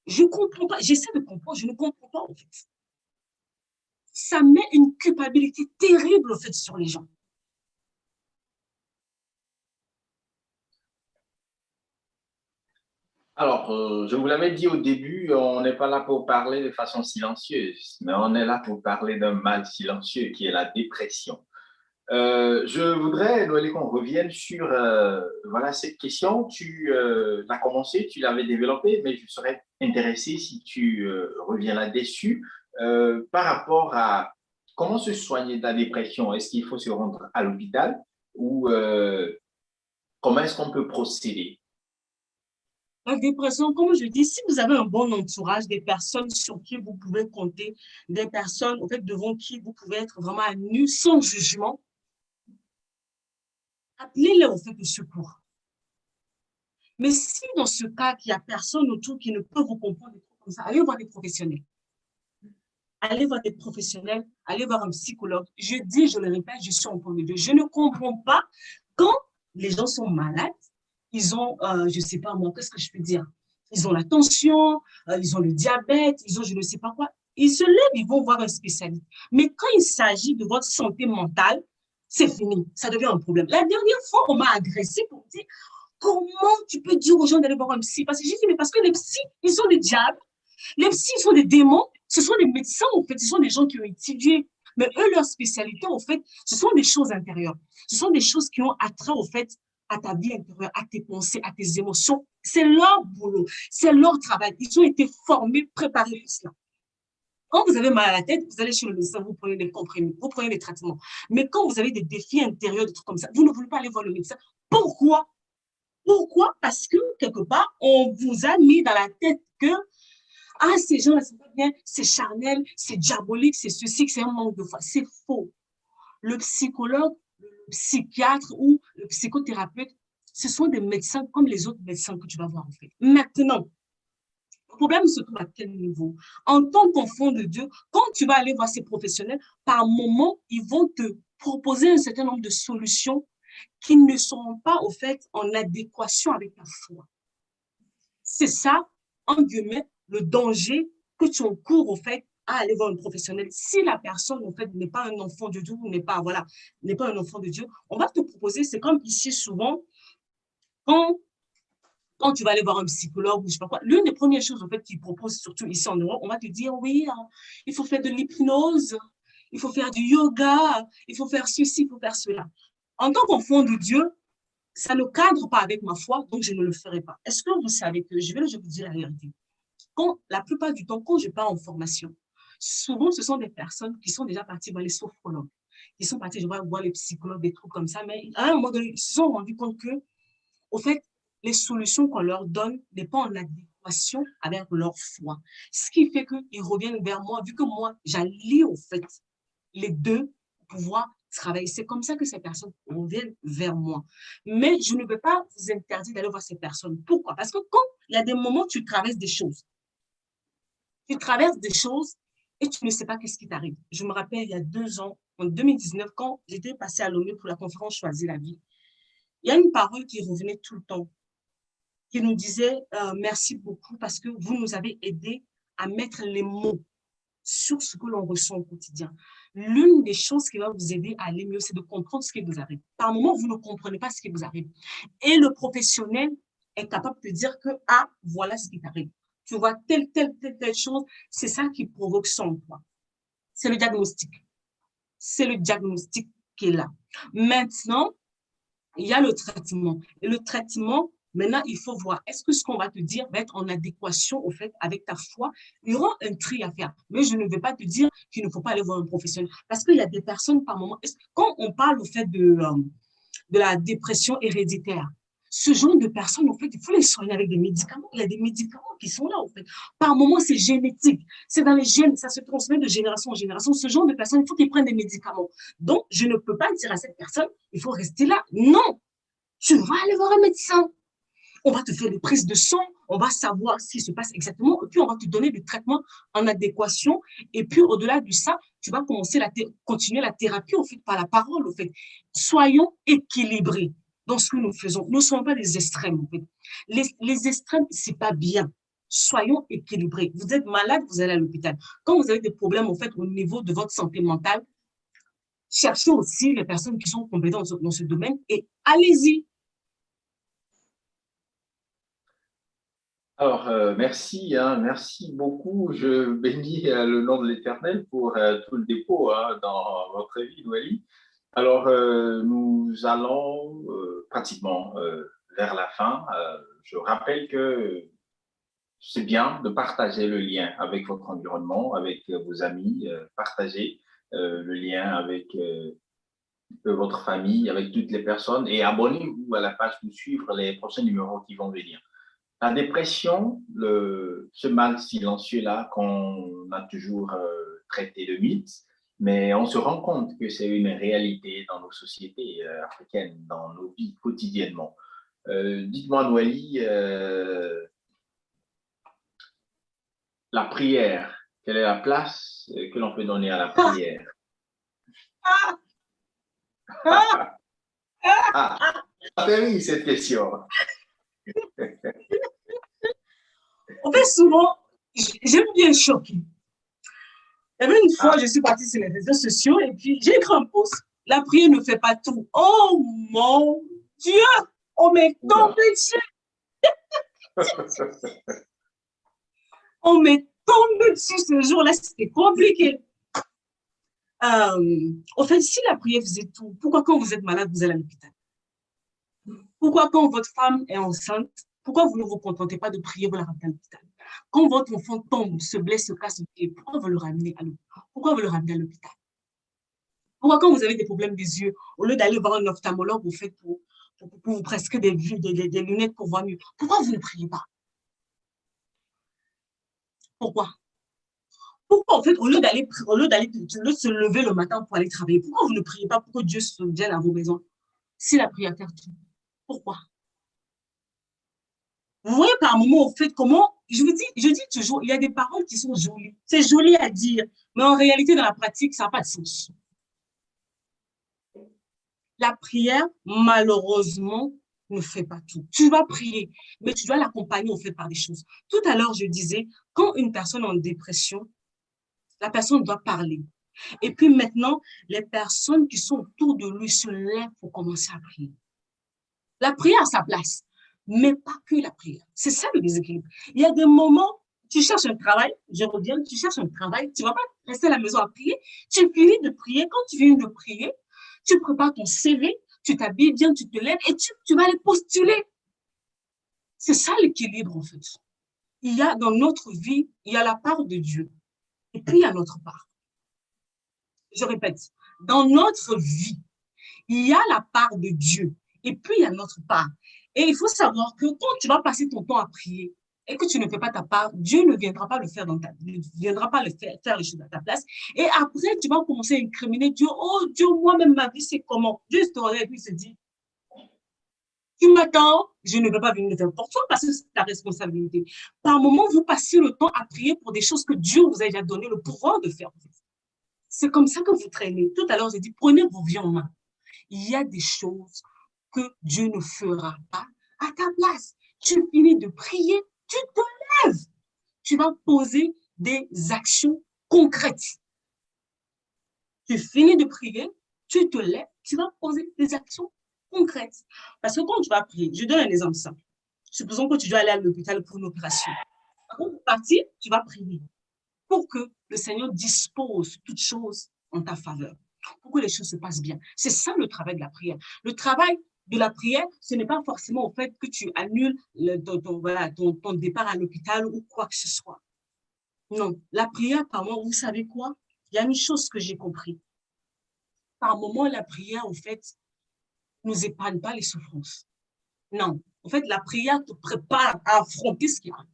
Je ne comprends pas. J'essaie de comprendre, je ne comprends pas, en fait. Ça met une culpabilité terrible, en fait, sur les gens. Alors, je vous l'avais dit au début, on n'est pas là pour parler de façon silencieuse, mais on est là pour parler d'un mal silencieux qui est la dépression. Je voudrais, Noélie, qu'on revienne sur voilà, cette question. Tu l'as commencé, tu l'avais développée, mais je serais intéressé si tu reviens là-dessus par rapport à comment se soigner de la dépression. Est-ce qu'il faut se rendre à l'hôpital ou comment est-ce qu'on peut procéder? La dépression, comme je dis, si vous avez un bon entourage, des personnes sur qui vous pouvez compter, des personnes en fait, devant qui vous pouvez être vraiment à nu, sans jugement, appelez-les au fait de secours. Mais si dans ce cas, il n'y a personne autour qui ne peut vous comprendre comme ça, allez voir des professionnels. allez voir des professionnels, allez voir un psychologue. Je dis, je le répète, je suis en point de Dieu. Je ne comprends pas quand les gens sont malades, ils ont, je ne sais pas moi, qu'est-ce que je peux dire? Ils ont la tension, ils ont le diabète, ils ont je ne sais pas quoi. Ils se lèvent, ils vont voir un spécialiste. Mais quand il s'agit de votre santé mentale, c'est fini, ça devient un problème. La dernière fois, on m'a agressé pour dire comment tu peux dire aux gens d'aller voir un psy? Parce que j'ai dit, mais parce que les psys, ils sont des diables. Les psys sont des démons, ce sont des médecins, en fait, ce sont des gens qui ont étudié. Mais eux, leur spécialité, en fait, ce sont des choses intérieures. Ce sont des choses qui ont attrait, en fait, à ta vie intérieure, à tes pensées, à tes émotions. C'est leur boulot, c'est leur travail. Ils ont été formés, préparés pour cela. Quand vous avez mal à la tête, vous allez chez le médecin, vous prenez des comprimés, vous prenez des traitements. Mais quand vous avez des défis intérieurs, des trucs comme ça, vous ne voulez pas aller voir le médecin. Pourquoi? Pourquoi? Parce que, quelque part, on vous a mis dans la tête que ah, ces gens-là, c'est pas bien, c'est charnel, c'est diabolique, c'est ceci, c'est un manque de foi. C'est faux. Le psychologue, le psychiatre ou le psychothérapeute, ce sont des médecins comme les autres médecins que tu vas voir en fait. Maintenant, le problème se trouve à quel niveau? En tant qu'enfant de Dieu, quand tu vas aller voir ces professionnels, par moment, ils vont te proposer un certain nombre de solutions qui ne sont pas au fait en adéquation avec ta foi. C'est ça, en guillemets, le danger que tu encours, au fait, à aller voir un professionnel. Si la personne, en fait, n'est pas un enfant de Dieu, n'est pas, voilà, n'est pas un enfant de Dieu, on va te proposer, c'est comme ici souvent, quand, quand tu vas aller voir un psychologue ou je sais pas quoi, l'une des premières choses, en fait, qu'ils proposent, surtout ici en Europe, on va te dire, oui, il faut faire de l'hypnose, il faut faire du yoga, il faut faire ceci, il faut faire cela. En tant qu'enfant de Dieu, ça ne cadre pas avec ma foi, donc je ne le ferai pas. Est-ce que vous savez que, je vous dire la vérité, la plupart du temps, quand je pars en formation, souvent, ce sont des personnes qui sont déjà parties voir les sophrologues, qui sont parties voir les psychologues, des trucs comme ça, mais à un moment donné, ils se sont rendus compte que, au fait, les solutions qu'on leur donne n'est pas en adéquation avec leur foi. Ce qui fait qu'ils reviennent vers moi, vu que moi, j'allie, au fait, les deux pour pouvoir travailler. C'est comme ça que ces personnes reviennent vers moi. Mais je ne peux pas vous interdire d'aller voir ces personnes. Pourquoi? Parce que quand il y a des moments où tu traverses des choses, et tu ne sais pas qu'est-ce qui t'arrive. Je me rappelle, il y a 2 ans, en 2019, quand j'étais passée à l'ONU pour la conférence Choisir la vie, il y a une parole qui revenait tout le temps, qui nous disait merci beaucoup parce que vous nous avez aidés à mettre les mots sur ce que l'on ressent au quotidien. L'une des choses qui va vous aider à aller mieux, c'est de comprendre ce qui vous arrive. Par moment, vous ne comprenez pas ce qui vous arrive. Et le professionnel est capable de dire que, ah, voilà ce qui t'arrive. Tu vois telle chose, c'est ça qui provoque ça en toi. C'est le diagnostic. C'est le diagnostic qui est là. Maintenant, il y a le traitement. Et le traitement, maintenant, il faut voir, est-ce que ce qu'on va te dire va être en adéquation, au fait, avec ta foi? Il y aura un tri à faire. Mais je ne vais pas te dire qu'il ne faut pas aller voir un professionnel. Parce qu'il y a des personnes, par moment, quand on parle, au fait, de la dépression héréditaire, ce genre de personnes, en fait, il faut les soigner avec des médicaments. Il y a des médicaments qui sont là, en fait. Par moment, c'est génétique. C'est dans les gènes. Ça se transmet de génération en génération. Ce genre de personnes, il faut qu'ils prennent des médicaments. Donc, je ne peux pas dire à cette personne, il faut rester là. Non! Tu vas aller voir un médecin. On va te faire des prises de sang. On va savoir ce qui se passe exactement. Et puis, on va te donner des traitements en adéquation. Et puis, au-delà de ça, tu vas continuer la thérapie, au fait, par la parole, au fait. Soyons équilibrés dans ce que nous faisons. Nous ne sommes pas des extrêmes, en fait. Les extrêmes, c'est pas bien. Soyons équilibrés. Vous êtes malade, vous allez à l'hôpital. Quand vous avez des problèmes, en fait, au niveau de votre santé mentale, cherchez aussi les personnes qui sont compétentes dans ce domaine et allez-y. Alors, merci, hein, merci beaucoup. Je bénis le nom de l'Éternel pour tout le dépôt hein, dans votre vie, Noélie. Alors, nous allons pratiquement vers la fin. Je rappelle que c'est bien de partager le lien avec votre environnement, avec vos amis, partager le lien avec votre famille, avec toutes les personnes et abonnez-vous à la page pour suivre les prochains numéros qui vont venir. La dépression, ce mal silencieux-là qu'on a toujours traité de mythe, mais on se rend compte que c'est une réalité dans nos sociétés africaines, dans nos vies quotidiennement. Dites-moi, Noélie, la prière Quelle est la place que l'on peut donner à la prière? Ah, ça fait rire cette question. En fait, souvent, j'aime bien choquer. Il y avait une fois, je suis partie sur les réseaux sociaux et puis j'ai écrit un post. La prière ne fait pas tout. Oh mon Dieu! On m'est tombé dessus. On m'est tombé dessus ce jour-là. C'était compliqué. En fait, si la prière faisait tout, pourquoi quand vous êtes malade, vous allez à l'hôpital? Pourquoi quand votre femme est enceinte, pourquoi vous ne vous contentez pas de prier, vous la ramenez à l'hôpital? Quand votre enfant tombe, se blesse, se casse le pied, pourquoi vous le ramenez à l'hôpital? Pourquoi vous le ramenez à l'hôpital? Pourquoi quand vous avez des problèmes des yeux, au lieu d'aller voir un ophtalmologue, vous faites pour vous prescrire des lunettes pour voir mieux? Pourquoi vous ne priez pas? Pourquoi? Pourquoi, en fait, au lieu de se lever le matin pour aller travailler, pourquoi vous ne priez pas pour que Dieu se vienne à vos maisons? Si la prière fait tout. Pourquoi? Vous voyez par moment, en fait, comment, je dis toujours, il y a des paroles qui sont jolies. C'est joli à dire, mais en réalité, dans la pratique, ça n'a pas de sens. La prière, malheureusement, ne fait pas tout. Tu vas prier, mais tu dois l'accompagner, en fait, par des choses. Tout à l'heure, je disais, quand une personne est en dépression, la personne doit parler. Et puis maintenant, les personnes qui sont autour de lui se lèvent pour commencer à prier. La prière a sa place, mais pas que la prière. C'est ça le déséquilibre. Il y a des moments, tu cherches un travail, je reviens, tu cherches un travail, tu ne vas pas rester à la maison à prier. Tu finis de prier. Quand tu viens de prier, tu prépares ton CV, tu t'habilles bien, tu te lèves et tu vas aller postuler. C'est ça l'équilibre, en fait. Il y a dans notre vie, il y a la part de Dieu et puis il y a notre part. Je répète, dans notre vie, il y a la part de Dieu et puis il y a notre part. Et il faut savoir que quand tu vas passer ton temps à prier et que tu ne fais pas ta part, Dieu ne viendra pas le faire faire les choses à ta place. Et après, tu vas commencer à incriminer Dieu. Oh Dieu, moi-même, ma vie, c'est comment? Dieu se relève et puis se dit, tu m'attends, je ne vais pas venir le faire pour toi parce que c'est ta responsabilité. Par moment, vous passez le temps à prier pour des choses que Dieu vous a déjà donné le pouvoir de faire. C'est comme ça que vous traînez. Tout à l'heure, j'ai dit, prenez vos vies en main. Il y a des choses que Dieu ne fera pas à ta place. Tu finis de prier, tu te lèves. Tu vas poser des actions concrètes. Tu finis de prier, tu te lèves, tu vas poser des actions concrètes. Parce que quand tu vas prier, je donne un exemple simple. Supposons que tu dois aller à l'hôpital pour une opération. Avant de partir, tu vas prier pour que le Seigneur dispose toutes choses en ta faveur, pour que les choses se passent bien. C'est ça le travail de la prière. Le travail de la prière, ce n'est pas forcément au fait que tu annules ton départ à l'hôpital ou quoi que ce soit. Non, la prière, par moment, vous savez quoi? Il y a une chose que j'ai compris. Par moment, la prière, en fait, ne nous épargne pas les souffrances. Non, en fait, la prière te prépare à affronter ce qui arrive.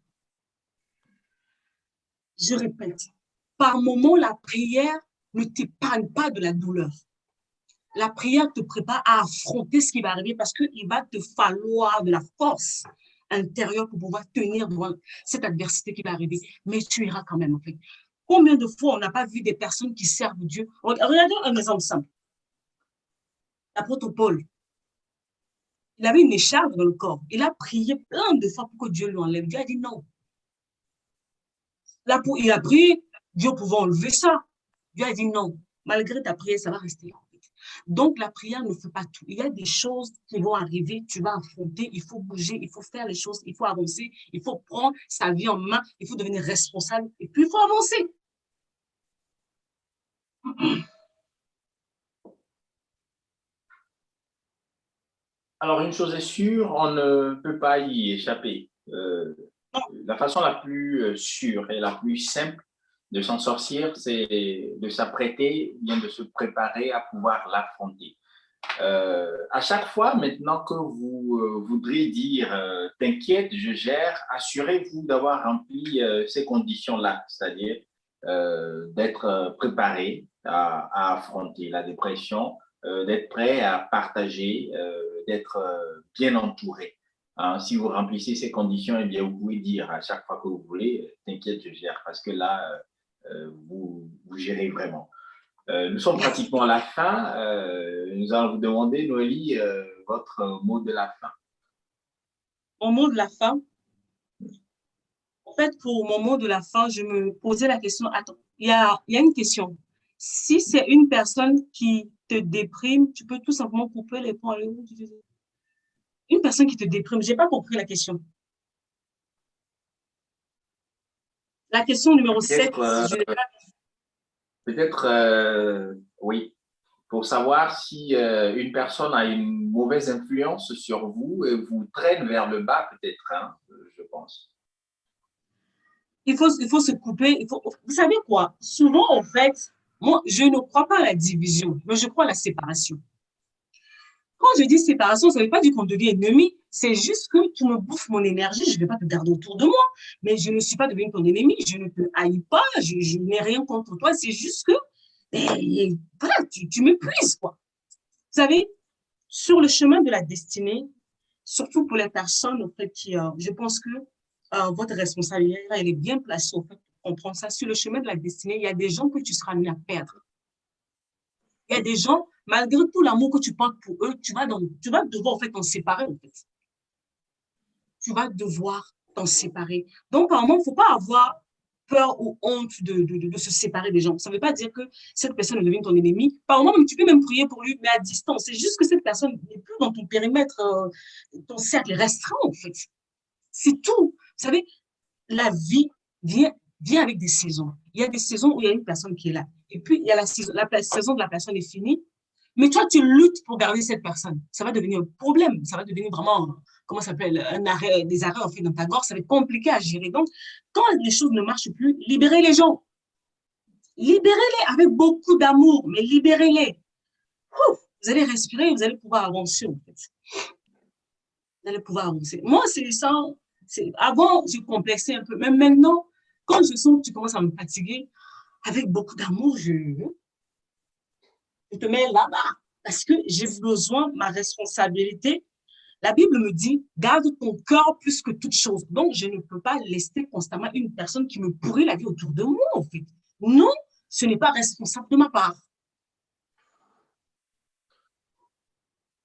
Je répète, par moment, la prière ne t'épargne pas de la douleur. La prière te prépare à affronter ce qui va arriver parce qu'il va te falloir de la force intérieure pour pouvoir tenir devant cette adversité qui va arriver. Mais tu iras quand même, en fait. Combien de fois on n'a pas vu des personnes qui servent Dieu? Regardez un exemple simple. L'apôtre Paul, il avait une écharpe dans le corps. Il a prié plein de fois pour que Dieu lui enlève. Dieu a dit non. Là, il a prié, Dieu pouvait enlever ça. Dieu a dit non. Malgré ta prière, ça va rester là. Donc, la prière ne fait pas tout. Il y a des choses qui vont arriver, tu vas affronter, il faut bouger, il faut faire les choses, il faut avancer, il faut prendre sa vie en main, il faut devenir responsable et puis il faut avancer. Alors, une chose est sûre, on ne peut pas y échapper. La façon la plus sûre et la plus simple de s'en sortir, c'est de s'apprêter, bien de se préparer à pouvoir l'affronter. À chaque fois maintenant que vous voudrez dire t'inquiète, je gère, assurez-vous d'avoir rempli ces conditions-là, c'est-à-dire d'être préparé à affronter la dépression, d'être prêt à partager, d'être bien entouré. Hein, si vous remplissez ces conditions, eh bien, vous pouvez dire à chaque fois que vous voulez, t'inquiète, je gère, parce que là, vous gérez vraiment. Nous sommes pratiquement à la fin. Nous allons vous demander, Noélie, votre mot de la fin. Mon mot de la fin, en fait, pour mon mot de la fin, je me posais la question, attends, il y a une question. Si c'est une personne qui te déprime, tu peux tout simplement couper les ponts. Une personne qui te déprime, je n'ai pas compris la question. La question numéro 7, je n'ai pas... Peut-être, oui, pour savoir si une personne a une mauvaise influence sur vous et vous traîne vers le bas, peut-être, hein, je pense. Il faut se couper. Vous savez quoi? Souvent, en fait, moi, je ne crois pas à la division, mais je crois à la séparation. Quand je dis séparation, ça ne veut pas dire qu'on devient ennemi. C'est juste que tu me bouffes mon énergie, je ne vais pas te garder autour de moi. Mais je ne suis pas devenue ton ennemi, je ne te haïs pas, je n'ai rien contre toi. C'est juste que, voilà, tu m'épuises, quoi. Vous savez, sur le chemin de la destinée, surtout pour les personnes, en fait, qui, je pense que votre responsabilité, elle est bien placée, en fait, pour comprendre ça. Sur le chemin de la destinée, il y a des gens que tu seras amené à perdre. Il y a des gens, malgré tout l'amour que tu portes pour eux, tu vas devoir en fait t'en séparer, en fait. Tu vas devoir t'en séparer. Donc, par moment, il ne faut pas avoir peur ou honte de se séparer des gens. Ça ne veut pas dire que cette personne devient ton ennemi. Par moment, tu peux même prier pour lui, mais à distance. C'est juste que cette personne n'est plus dans ton périmètre, ton cercle est restreint, en fait. C'est tout. Vous savez, la vie vient avec des saisons. Il y a des saisons où il y a une personne qui est là. Et puis, il y a la saison de la personne est finie. Mais toi, tu luttes pour garder cette personne. Ça va devenir un problème. Ça va devenir vraiment, comment ça s'appelle, des arrêts en fait dans ta gorge. Ça va être compliqué à gérer. Donc, quand les choses ne marchent plus, libérez les gens. Libérez-les avec beaucoup d'amour, mais libérez-les. Vous allez respirer et vous allez pouvoir avancer, en fait. Vous allez pouvoir avancer. Moi, c'est ça. Avant, je complexais un peu. Mais maintenant, quand je sens que tu commences à me fatiguer, avec beaucoup d'amour, je te mets là-bas parce que j'ai besoin de ma responsabilité. La Bible me dit, garde ton cœur plus que toute chose. Donc, je ne peux pas laisser constamment une personne qui me pourrit la vie autour de moi, en fait. Non, ce n'est pas responsable de ma part.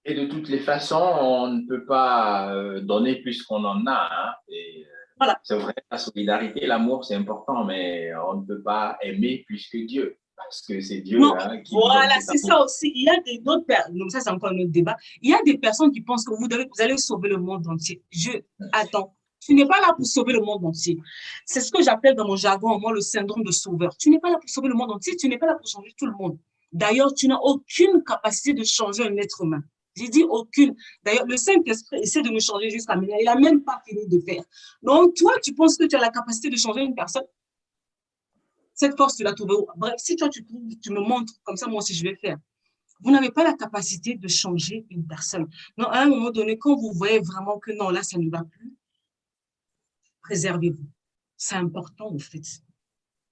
Et de toutes les façons, on ne peut pas donner plus qu'on en a. Hein. Et, voilà. C'est vrai, la solidarité, l'amour, c'est important, mais on ne peut pas aimer plus que Dieu. Parce que c'est Dieu hein, qui voilà, c'est ça aussi. Il y a d'autres personnes, donc ça c'est encore un autre débat. Il y a des personnes qui pensent que vous allez sauver le monde entier. Attends, tu n'es pas là pour sauver le monde entier. C'est ce que j'appelle dans mon jargon, moi, le syndrome de sauveur. Tu n'es pas là pour sauver le monde entier, tu n'es pas là pour changer tout le monde. D'ailleurs, tu n'as aucune capacité de changer un être humain. J'ai dit aucune. D'ailleurs, le Saint-Esprit essaie de me changer jusqu'à maintenant. Il n'a même pas fini de faire. Donc, toi, tu penses que tu as la capacité de changer une personne? Cette force, tu l'as trouvée où? Bref, si toi, tu me montres, comme ça, moi aussi, je vais faire. Vous n'avez pas la capacité de changer une personne. Donc, à un moment donné, quand vous voyez vraiment que non, là, ça ne va plus, préservez-vous. C'est important, en fait.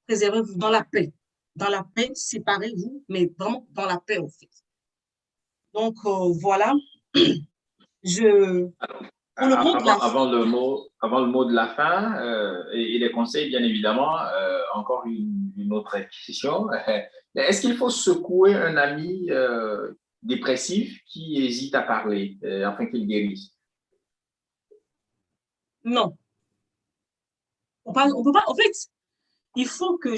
Préservez-vous dans la paix. Dans la paix, séparez-vous, mais vraiment dans la paix, en fait. Donc, voilà. Avant le mot de la fin et les conseils, bien évidemment, encore une autre question. Est-ce qu'il faut secouer un ami dépressif qui hésite à parler afin qu'il guérisse? Non. On peut pas, en fait, il faut que,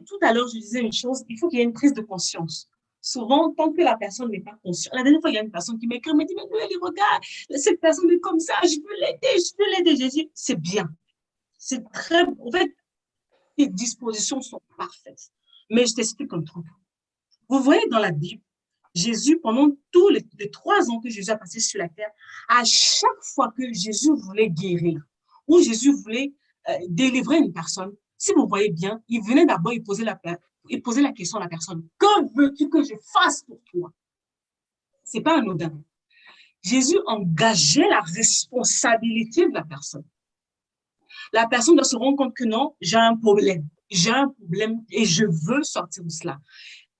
tout à l'heure, je disais une chose, il faut qu'il y ait une prise de conscience. Souvent, tant que la personne n'est pas consciente, la dernière fois, il y a une personne qui m'écrit, me dit, mais regarde, cette personne est comme ça, je peux l'aider. J'ai dit, c'est bien. C'est très, en fait, les dispositions sont parfaites. Mais je t'explique un truc. Vous voyez dans la Bible, Jésus, pendant tous les 3 ans que Jésus a passé sur la terre, à chaque fois que Jésus voulait guérir, ou Jésus voulait délivrer une personne, si vous voyez bien, il venait d'abord, il posait la question à la personne, que veux-tu que je fasse pour toi? Ce n'est pas anodin. Jésus engageait la responsabilité de la personne. La personne doit se rendre compte que non, j'ai un problème et je veux sortir de cela.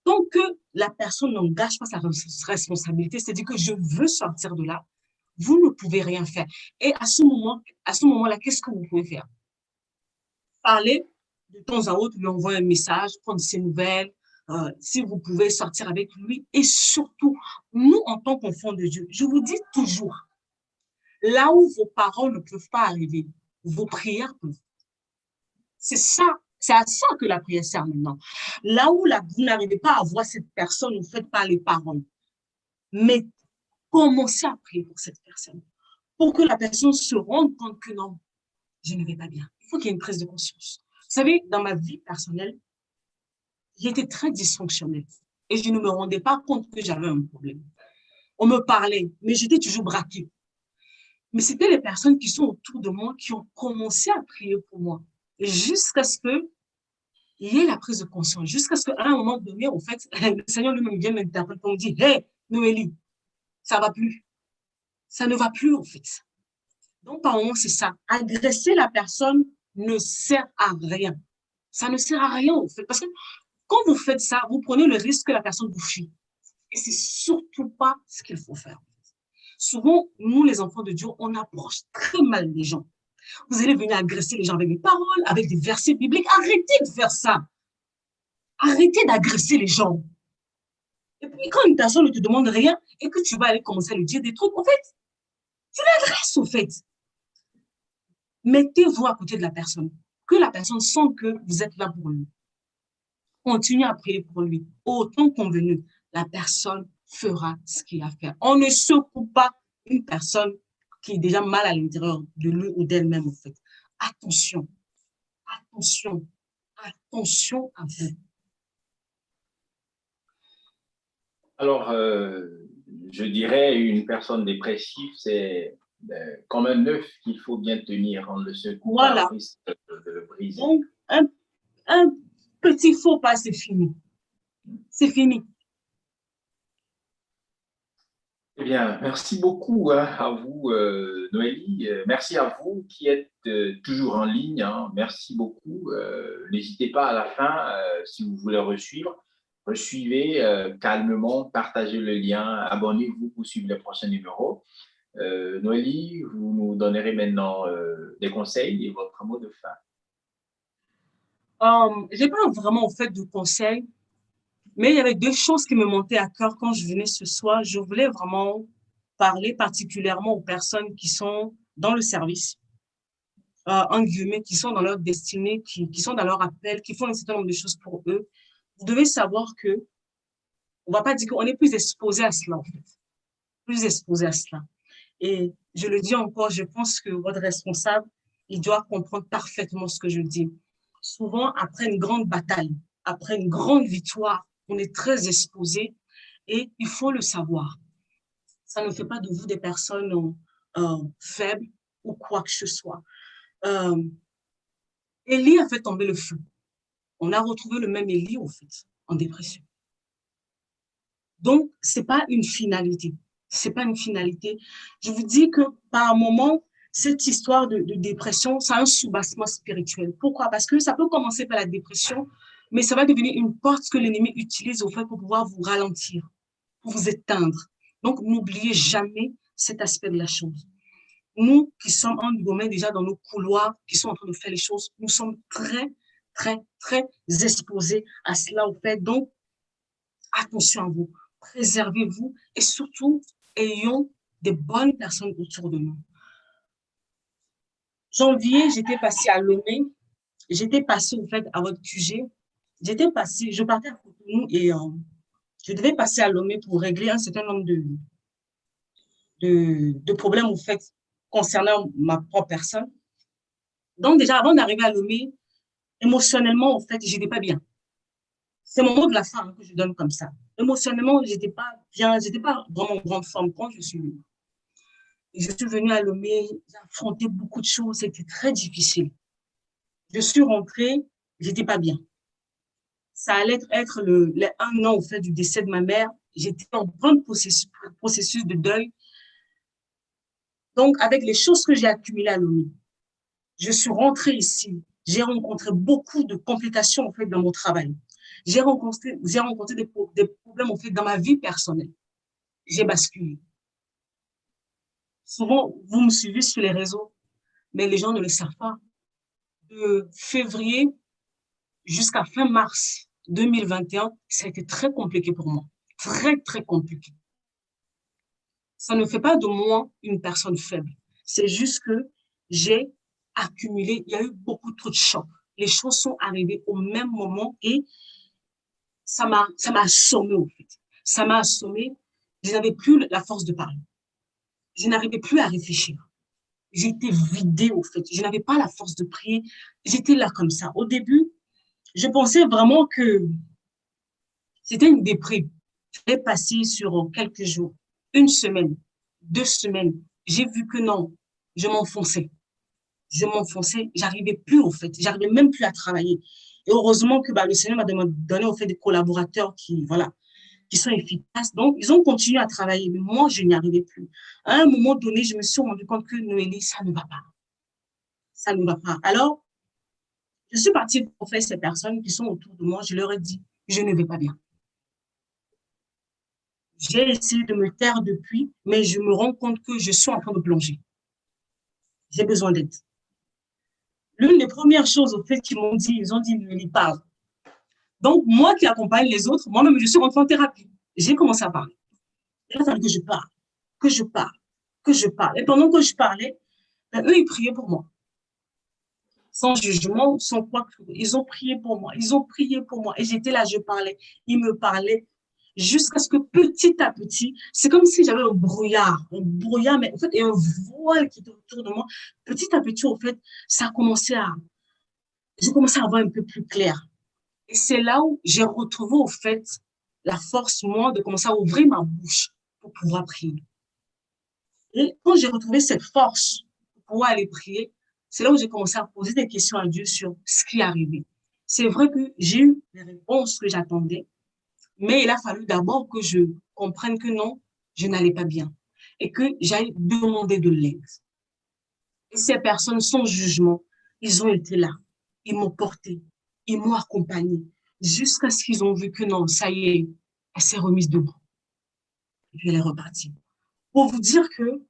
Tant que la personne n'engage pas sa responsabilité, c'est-à-dire que je veux sortir de là, vous ne pouvez rien faire. Et à ce moment-là, qu'est-ce que vous pouvez faire? Parler, de temps à autre, lui envoyer un message, prendre ses nouvelles, si vous pouvez sortir avec lui. Et surtout, nous, en tant qu'enfants de Dieu, je vous dis toujours, là où vos paroles ne peuvent pas arriver, vos prières peuvent. C'est ça, c'est à ça que la prière sert maintenant. Là où vous n'arrivez pas à voir cette personne, vous ne faites pas les paroles. Mais commencez à prier pour cette personne, pour que la personne se rende compte que non, je ne vais pas bien. Il faut qu'il y ait une prise de conscience. Vous savez, dans ma vie personnelle, j'étais très dysfonctionnelle et je ne me rendais pas compte que j'avais un problème. On me parlait, mais j'étais toujours braquée. Mais c'était les personnes qui sont autour de moi qui ont commencé à prier pour moi. Jusqu'à ce qu'il y ait la prise de conscience, jusqu'à ce qu'à un moment donné, en fait, le Seigneur lui-même vient m'interpeller pour me dire, « Hey, Noélie, ça ne va plus. Ça ne va plus, en fait. » Donc, par moment, c'est ça. Agresser la personne ne sert à rien. Ça ne sert à rien, en fait. Parce que quand vous faites ça, vous prenez le risque que la personne vous fuit. Et c'est surtout pas ce qu'il faut faire. Souvent, nous, les enfants de Dieu, on approche très mal les gens. Vous allez venir agresser les gens avec des paroles, avec des versets bibliques. Arrêtez de faire ça. Arrêtez d'agresser les gens. Et puis, quand une personne ne te demande rien et que tu vas aller commencer à lui dire des trucs, en fait, tu l'adresses, en fait. Mettez-vous à côté de la personne. Que la personne sente que vous êtes là pour lui. Continuez à prier pour lui. Autant convenu, la personne fera ce qu'il a à faire. On ne secoue pas une personne qui est déjà mal à l'intérieur de lui ou d'elle-même, en fait. Attention, attention, attention à vous. Alors, je dirais une personne dépressive, c'est comme un œuf qu'il faut bien tenir. On ne secoue pas, on risque de le briser. Donc, un petit faux pas, c'est fini. C'est fini. Eh bien, merci beaucoup à vous, Noélie. Merci à vous qui êtes toujours en ligne. Merci beaucoup. N'hésitez pas à la fin, si vous voulez resuivez calmement, partagez le lien, abonnez-vous pour suivre les prochains numéros. Noélie, vous nous donnerez maintenant des conseils et votre mot de fin. Je n'ai pas vraiment fait de conseils, mais il y avait deux choses qui me montaient à cœur quand je venais ce soir. Je voulais vraiment parler particulièrement aux personnes qui sont dans le service, en guillemets, qui sont dans leur destinée, qui sont dans leur appel, qui font un certain nombre de choses pour eux. Vous devez savoir que on va pas dire qu'on est plus exposé à cela, en fait. Plus exposé à cela. Et je le dis encore, je pense que votre responsable, il doit comprendre parfaitement ce que je dis. Souvent, après une grande bataille, après une grande victoire, on est très exposé et il faut le savoir. Ça ne fait pas de vous des personnes faibles ou quoi que ce soit. Élie a fait tomber le feu. On a retrouvé le même Élie, en fait, en dépression. Donc, c'est pas une finalité. C'est pas une finalité. Je vous dis que par moment, cette histoire de dépression, ça a un soubassement spirituel. Pourquoi? Parce que ça peut commencer par la dépression, mais ça va devenir une porte que l'ennemi utilise au fait pour pouvoir vous ralentir, pour vous éteindre. Donc, n'oubliez jamais cet aspect de la chose. Nous qui sommes en domaine déjà dans nos couloirs, qui sont en train de faire les choses, nous sommes très, très, très exposés à cela au fait. Donc, attention à vous, préservez-vous et surtout, ayons des bonnes personnes autour de nous. Janvier, j'étais passée à Lomé, j'étais passée au fait à votre QG, je partais à Cotonou et je devais passer à Lomé pour régler un certain nombre de problèmes au fait concernant ma propre personne. Donc déjà, avant d'arriver à Lomé, émotionnellement, en fait, j'étais pas bien. C'est mon mot de la fin que je donne comme ça. Émotionnellement, j'étais pas bien, j'étais pas vraiment en grande forme quand je suis venue. Je suis venue à Lomé, j'ai affronté beaucoup de choses, c'était très difficile. Je suis rentrée, j'étais pas bien. Ça allait être un an au fait du décès de ma mère. J'étais en plein processus de deuil. Donc, avec les choses que j'ai accumulées à Lomé, je suis rentrée ici. J'ai rencontré beaucoup de complications en fait dans mon travail. J'ai rencontré des problèmes en fait dans ma vie personnelle. J'ai basculé. Souvent, vous me suivez sur les réseaux, mais les gens ne le savent pas. De février jusqu'à fin mars 2021, ça a été très compliqué pour moi. Très, très compliqué. Ça ne fait pas de moi une personne faible. C'est juste que j'ai accumulé, il y a eu beaucoup trop de chocs. Les choses sont arrivées au même moment et ça m'a assommé au fait. Ça m'a assommé. Je n'avais plus la force de parler. Je n'arrivais plus à réfléchir. J'étais vidée au fait. Je n'avais pas la force de prier. J'étais là comme ça. Au début, je pensais vraiment que c'était une déprime. J'ai passé sur quelques jours, une semaine, 2 semaines. J'ai vu que non, je m'enfonçais. J'arrivais plus au fait. J'arrivais même plus à travailler. Et heureusement que le Seigneur m'a donné au fait des collaborateurs qui sont efficaces. Donc, ils ont continué à travailler, mais moi, je n'y arrivais plus. À un moment donné, je me suis rendu compte que Noélie, ça ne va pas. Ça ne va pas. Alors, je suis partie pour faire ces personnes qui sont autour de moi. Je leur ai dit, je ne vais pas bien. J'ai essayé de me taire depuis, mais je me rends compte que je suis en train de plonger. J'ai besoin d'aide. L'une des premières choses, au fait, qu'ils m'ont dit, ils ont dit, Noélie, parle. Donc, moi qui accompagne les autres, moi-même, je suis rentrée en thérapie. J'ai commencé à parler. Il a fallu que je parle, que je parle, que je parle. Et pendant que je parlais, eux, ils priaient pour moi. Sans jugement, sans quoi que ils ont prié pour moi. Ils ont prié pour moi. Et j'étais là, je parlais. Ils me parlaient jusqu'à ce que petit à petit, c'est comme si j'avais un brouillard, mais en fait, et un voile qui était autour de moi. Petit à petit, en fait, j'ai commencé à voir un peu plus clair. Et c'est là où j'ai retrouvé, au fait, la force, moi, de commencer à ouvrir ma bouche pour pouvoir prier. Et quand j'ai retrouvé cette force pour pouvoir aller prier, c'est là où j'ai commencé à poser des questions à Dieu sur ce qui est arrivé. C'est vrai que j'ai eu les réponses que j'attendais, mais il a fallu d'abord que je comprenne que non, je n'allais pas bien et que j'aille demander de l'aide. Et ces personnes, sans jugement, ils ont été là. Ils m'ont porté, ils m'ont accompagné jusqu'à ce qu'ils ont vu que non, ça y est, elle s'est remise debout. Et puis elle est repartie. Pour vous dire que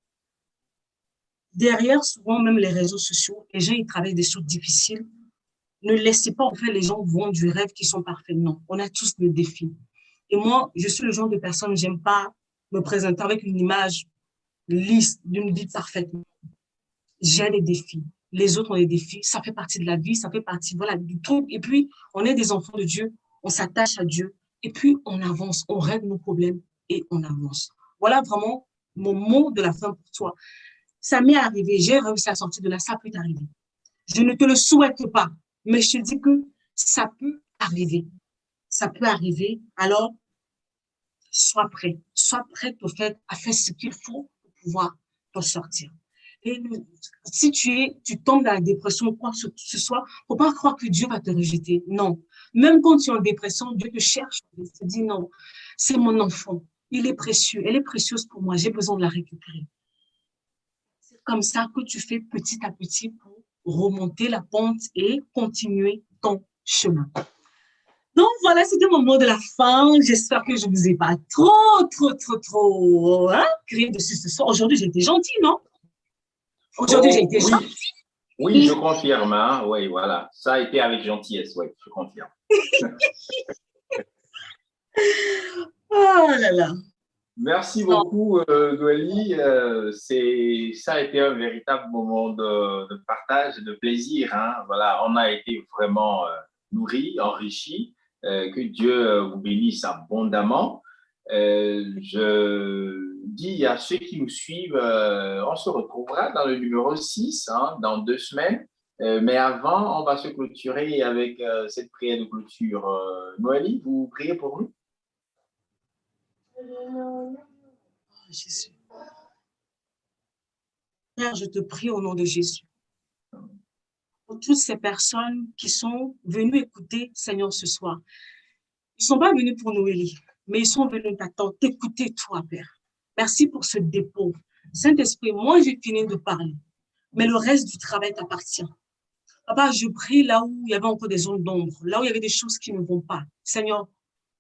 derrière, souvent, même les réseaux sociaux, les gens, ils travaillent des choses difficiles. Ne laissez pas, en fait, les gens vont du rêve qui sont parfaits. Non, on a tous des défis. Et moi, je suis le genre de personne, j'aime pas me présenter avec une image lisse d'une vie parfaite. J'ai des défis. Les autres ont des défis. Ça fait partie de la vie, ça fait partie, voilà, du truc. Et puis, on est des enfants de Dieu, on s'attache à Dieu. Et puis, on avance, on règle nos problèmes et on avance. Voilà vraiment mon mot de la fin pour toi. Ça m'est arrivé, j'ai réussi à sortir de là, ça peut t'arriver. Je ne te le souhaite pas, mais je te dis que ça peut arriver. Ça peut arriver, alors sois prête au fait à faire ce qu'il faut pour pouvoir t'en sortir. Et si tu tombes dans la dépression ou quoi que ce soit, faut pas croire que Dieu va te rejeter. Non. Même quand tu es en dépression, Dieu te cherche. Il te dit non, c'est mon enfant. Il est précieux. Elle est précieuse pour moi. J'ai besoin de la récupérer. C'est comme ça que tu fais petit à petit pour remonter la pente et continuer ton chemin. Donc voilà, c'était mon mot de la fin. J'espère que je ne vous ai pas trop crié dessus ce soir. Aujourd'hui, j'ai été gentille, non? Aujourd'hui, j'ai été gentille. Oui, je confirme. Hein? Oui, voilà. Ça a été avec gentillesse, oui, je confirme. Oh là là. Merci beaucoup, Noélie. Ça a été un véritable moment de partage et de plaisir. Hein? Voilà, on a été vraiment nourris, enrichis. Que Dieu vous bénisse abondamment. Je dis à ceux qui nous suivent, on se retrouvera dans le numéro 6, hein, dans 2 semaines. Mais avant, on va se clôturer avec cette prière de clôture. Noélie, vous priez pour nous? Jésus. Père, je te prie au nom de Jésus. Pour toutes ces personnes qui sont venues écouter, Seigneur, ce soir. Ils ne sont pas venus pour Noélie, mais ils sont venus t'attendre, t'écouter, toi, Père. Merci pour ce dépôt. Saint-Esprit, moi, j'ai fini de parler, mais le reste du travail t'appartient. Papa, je prie là où il y avait encore des zones d'ombre, là où il y avait des choses qui ne vont pas. Seigneur,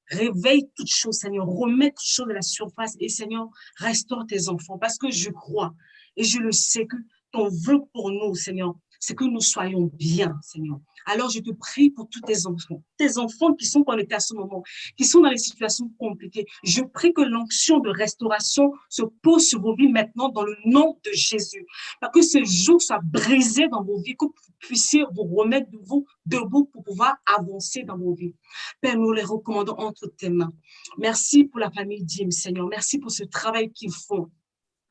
réveille toutes choses, Seigneur, remets toutes choses à la surface et Seigneur, restaure tes enfants parce que je crois et je le sais que ton vœu pour nous, Seigneur, c'est que nous soyons bien, Seigneur. Alors, je te prie pour tous tes enfants qui sont connectés à ce moment, qui sont dans des situations compliquées. Je prie que l'onction de restauration se pose sur vos vies maintenant dans le nom de Jésus. Parce que ce jour soit brisé dans vos vies, que vous puissiez vous remettre debout pour pouvoir avancer dans vos vies. Père, nous les recommandons entre tes mains. Merci pour la famille Dim, Seigneur. Merci pour ce travail qu'ils font.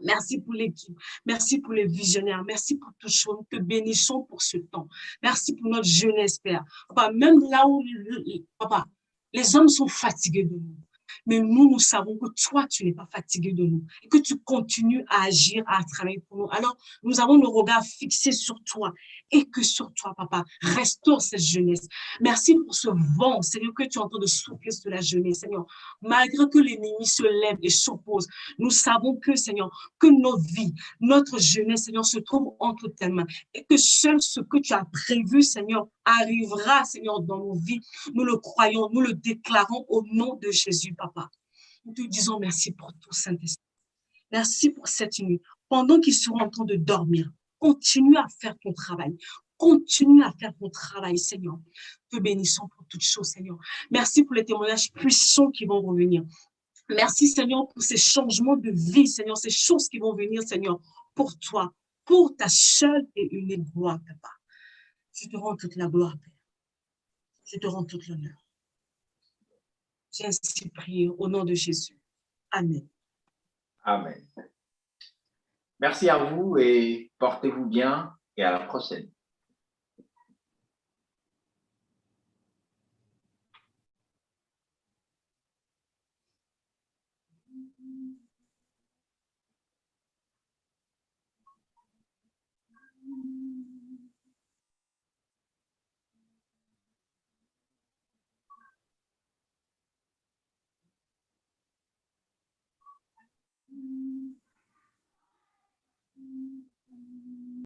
Merci pour l'équipe. Merci pour les visionnaires. Merci pour tout chose. Nous te bénissons pour ce temps. Merci pour notre jeunesse, Père. Papa, même là où, papa, les hommes sont fatigués de nous. Mais nous savons que toi, tu n'es pas fatigué de nous et que tu continues à agir, à travailler pour nous. Alors, nous avons nos regards fixés sur toi et que sur toi, papa, restaure cette jeunesse. Merci pour ce vent, Seigneur, que tu es en train de souffler sur la jeunesse, Seigneur. Malgré que l'ennemi se lève et s'oppose, nous savons que, Seigneur, que nos vies, notre jeunesse, Seigneur, se trouve entre tes mains et que seul ce que tu as prévu, Seigneur, arrivera, Seigneur, dans nos vies. Nous le croyons, nous le déclarons au nom de Jésus, papa. Nous te disons merci pour tout, Saint-Esprit. Merci pour cette nuit. Pendant qu'ils seront en train de dormir, continue à faire ton travail. Continue à faire ton travail, Seigneur. Te bénissons pour toutes choses, Seigneur. Merci pour les témoignages puissants qui vont revenir. Merci, Seigneur, pour ces changements de vie, Seigneur, ces choses qui vont venir, Seigneur, pour toi, pour ta seule et unique gloire, papa. Je te rends toute la gloire, Père. Je te rends toute l'honneur. J'ai ainsi prié au nom de Jésus. Amen. Amen. Merci à vous et portez-vous bien et à la prochaine.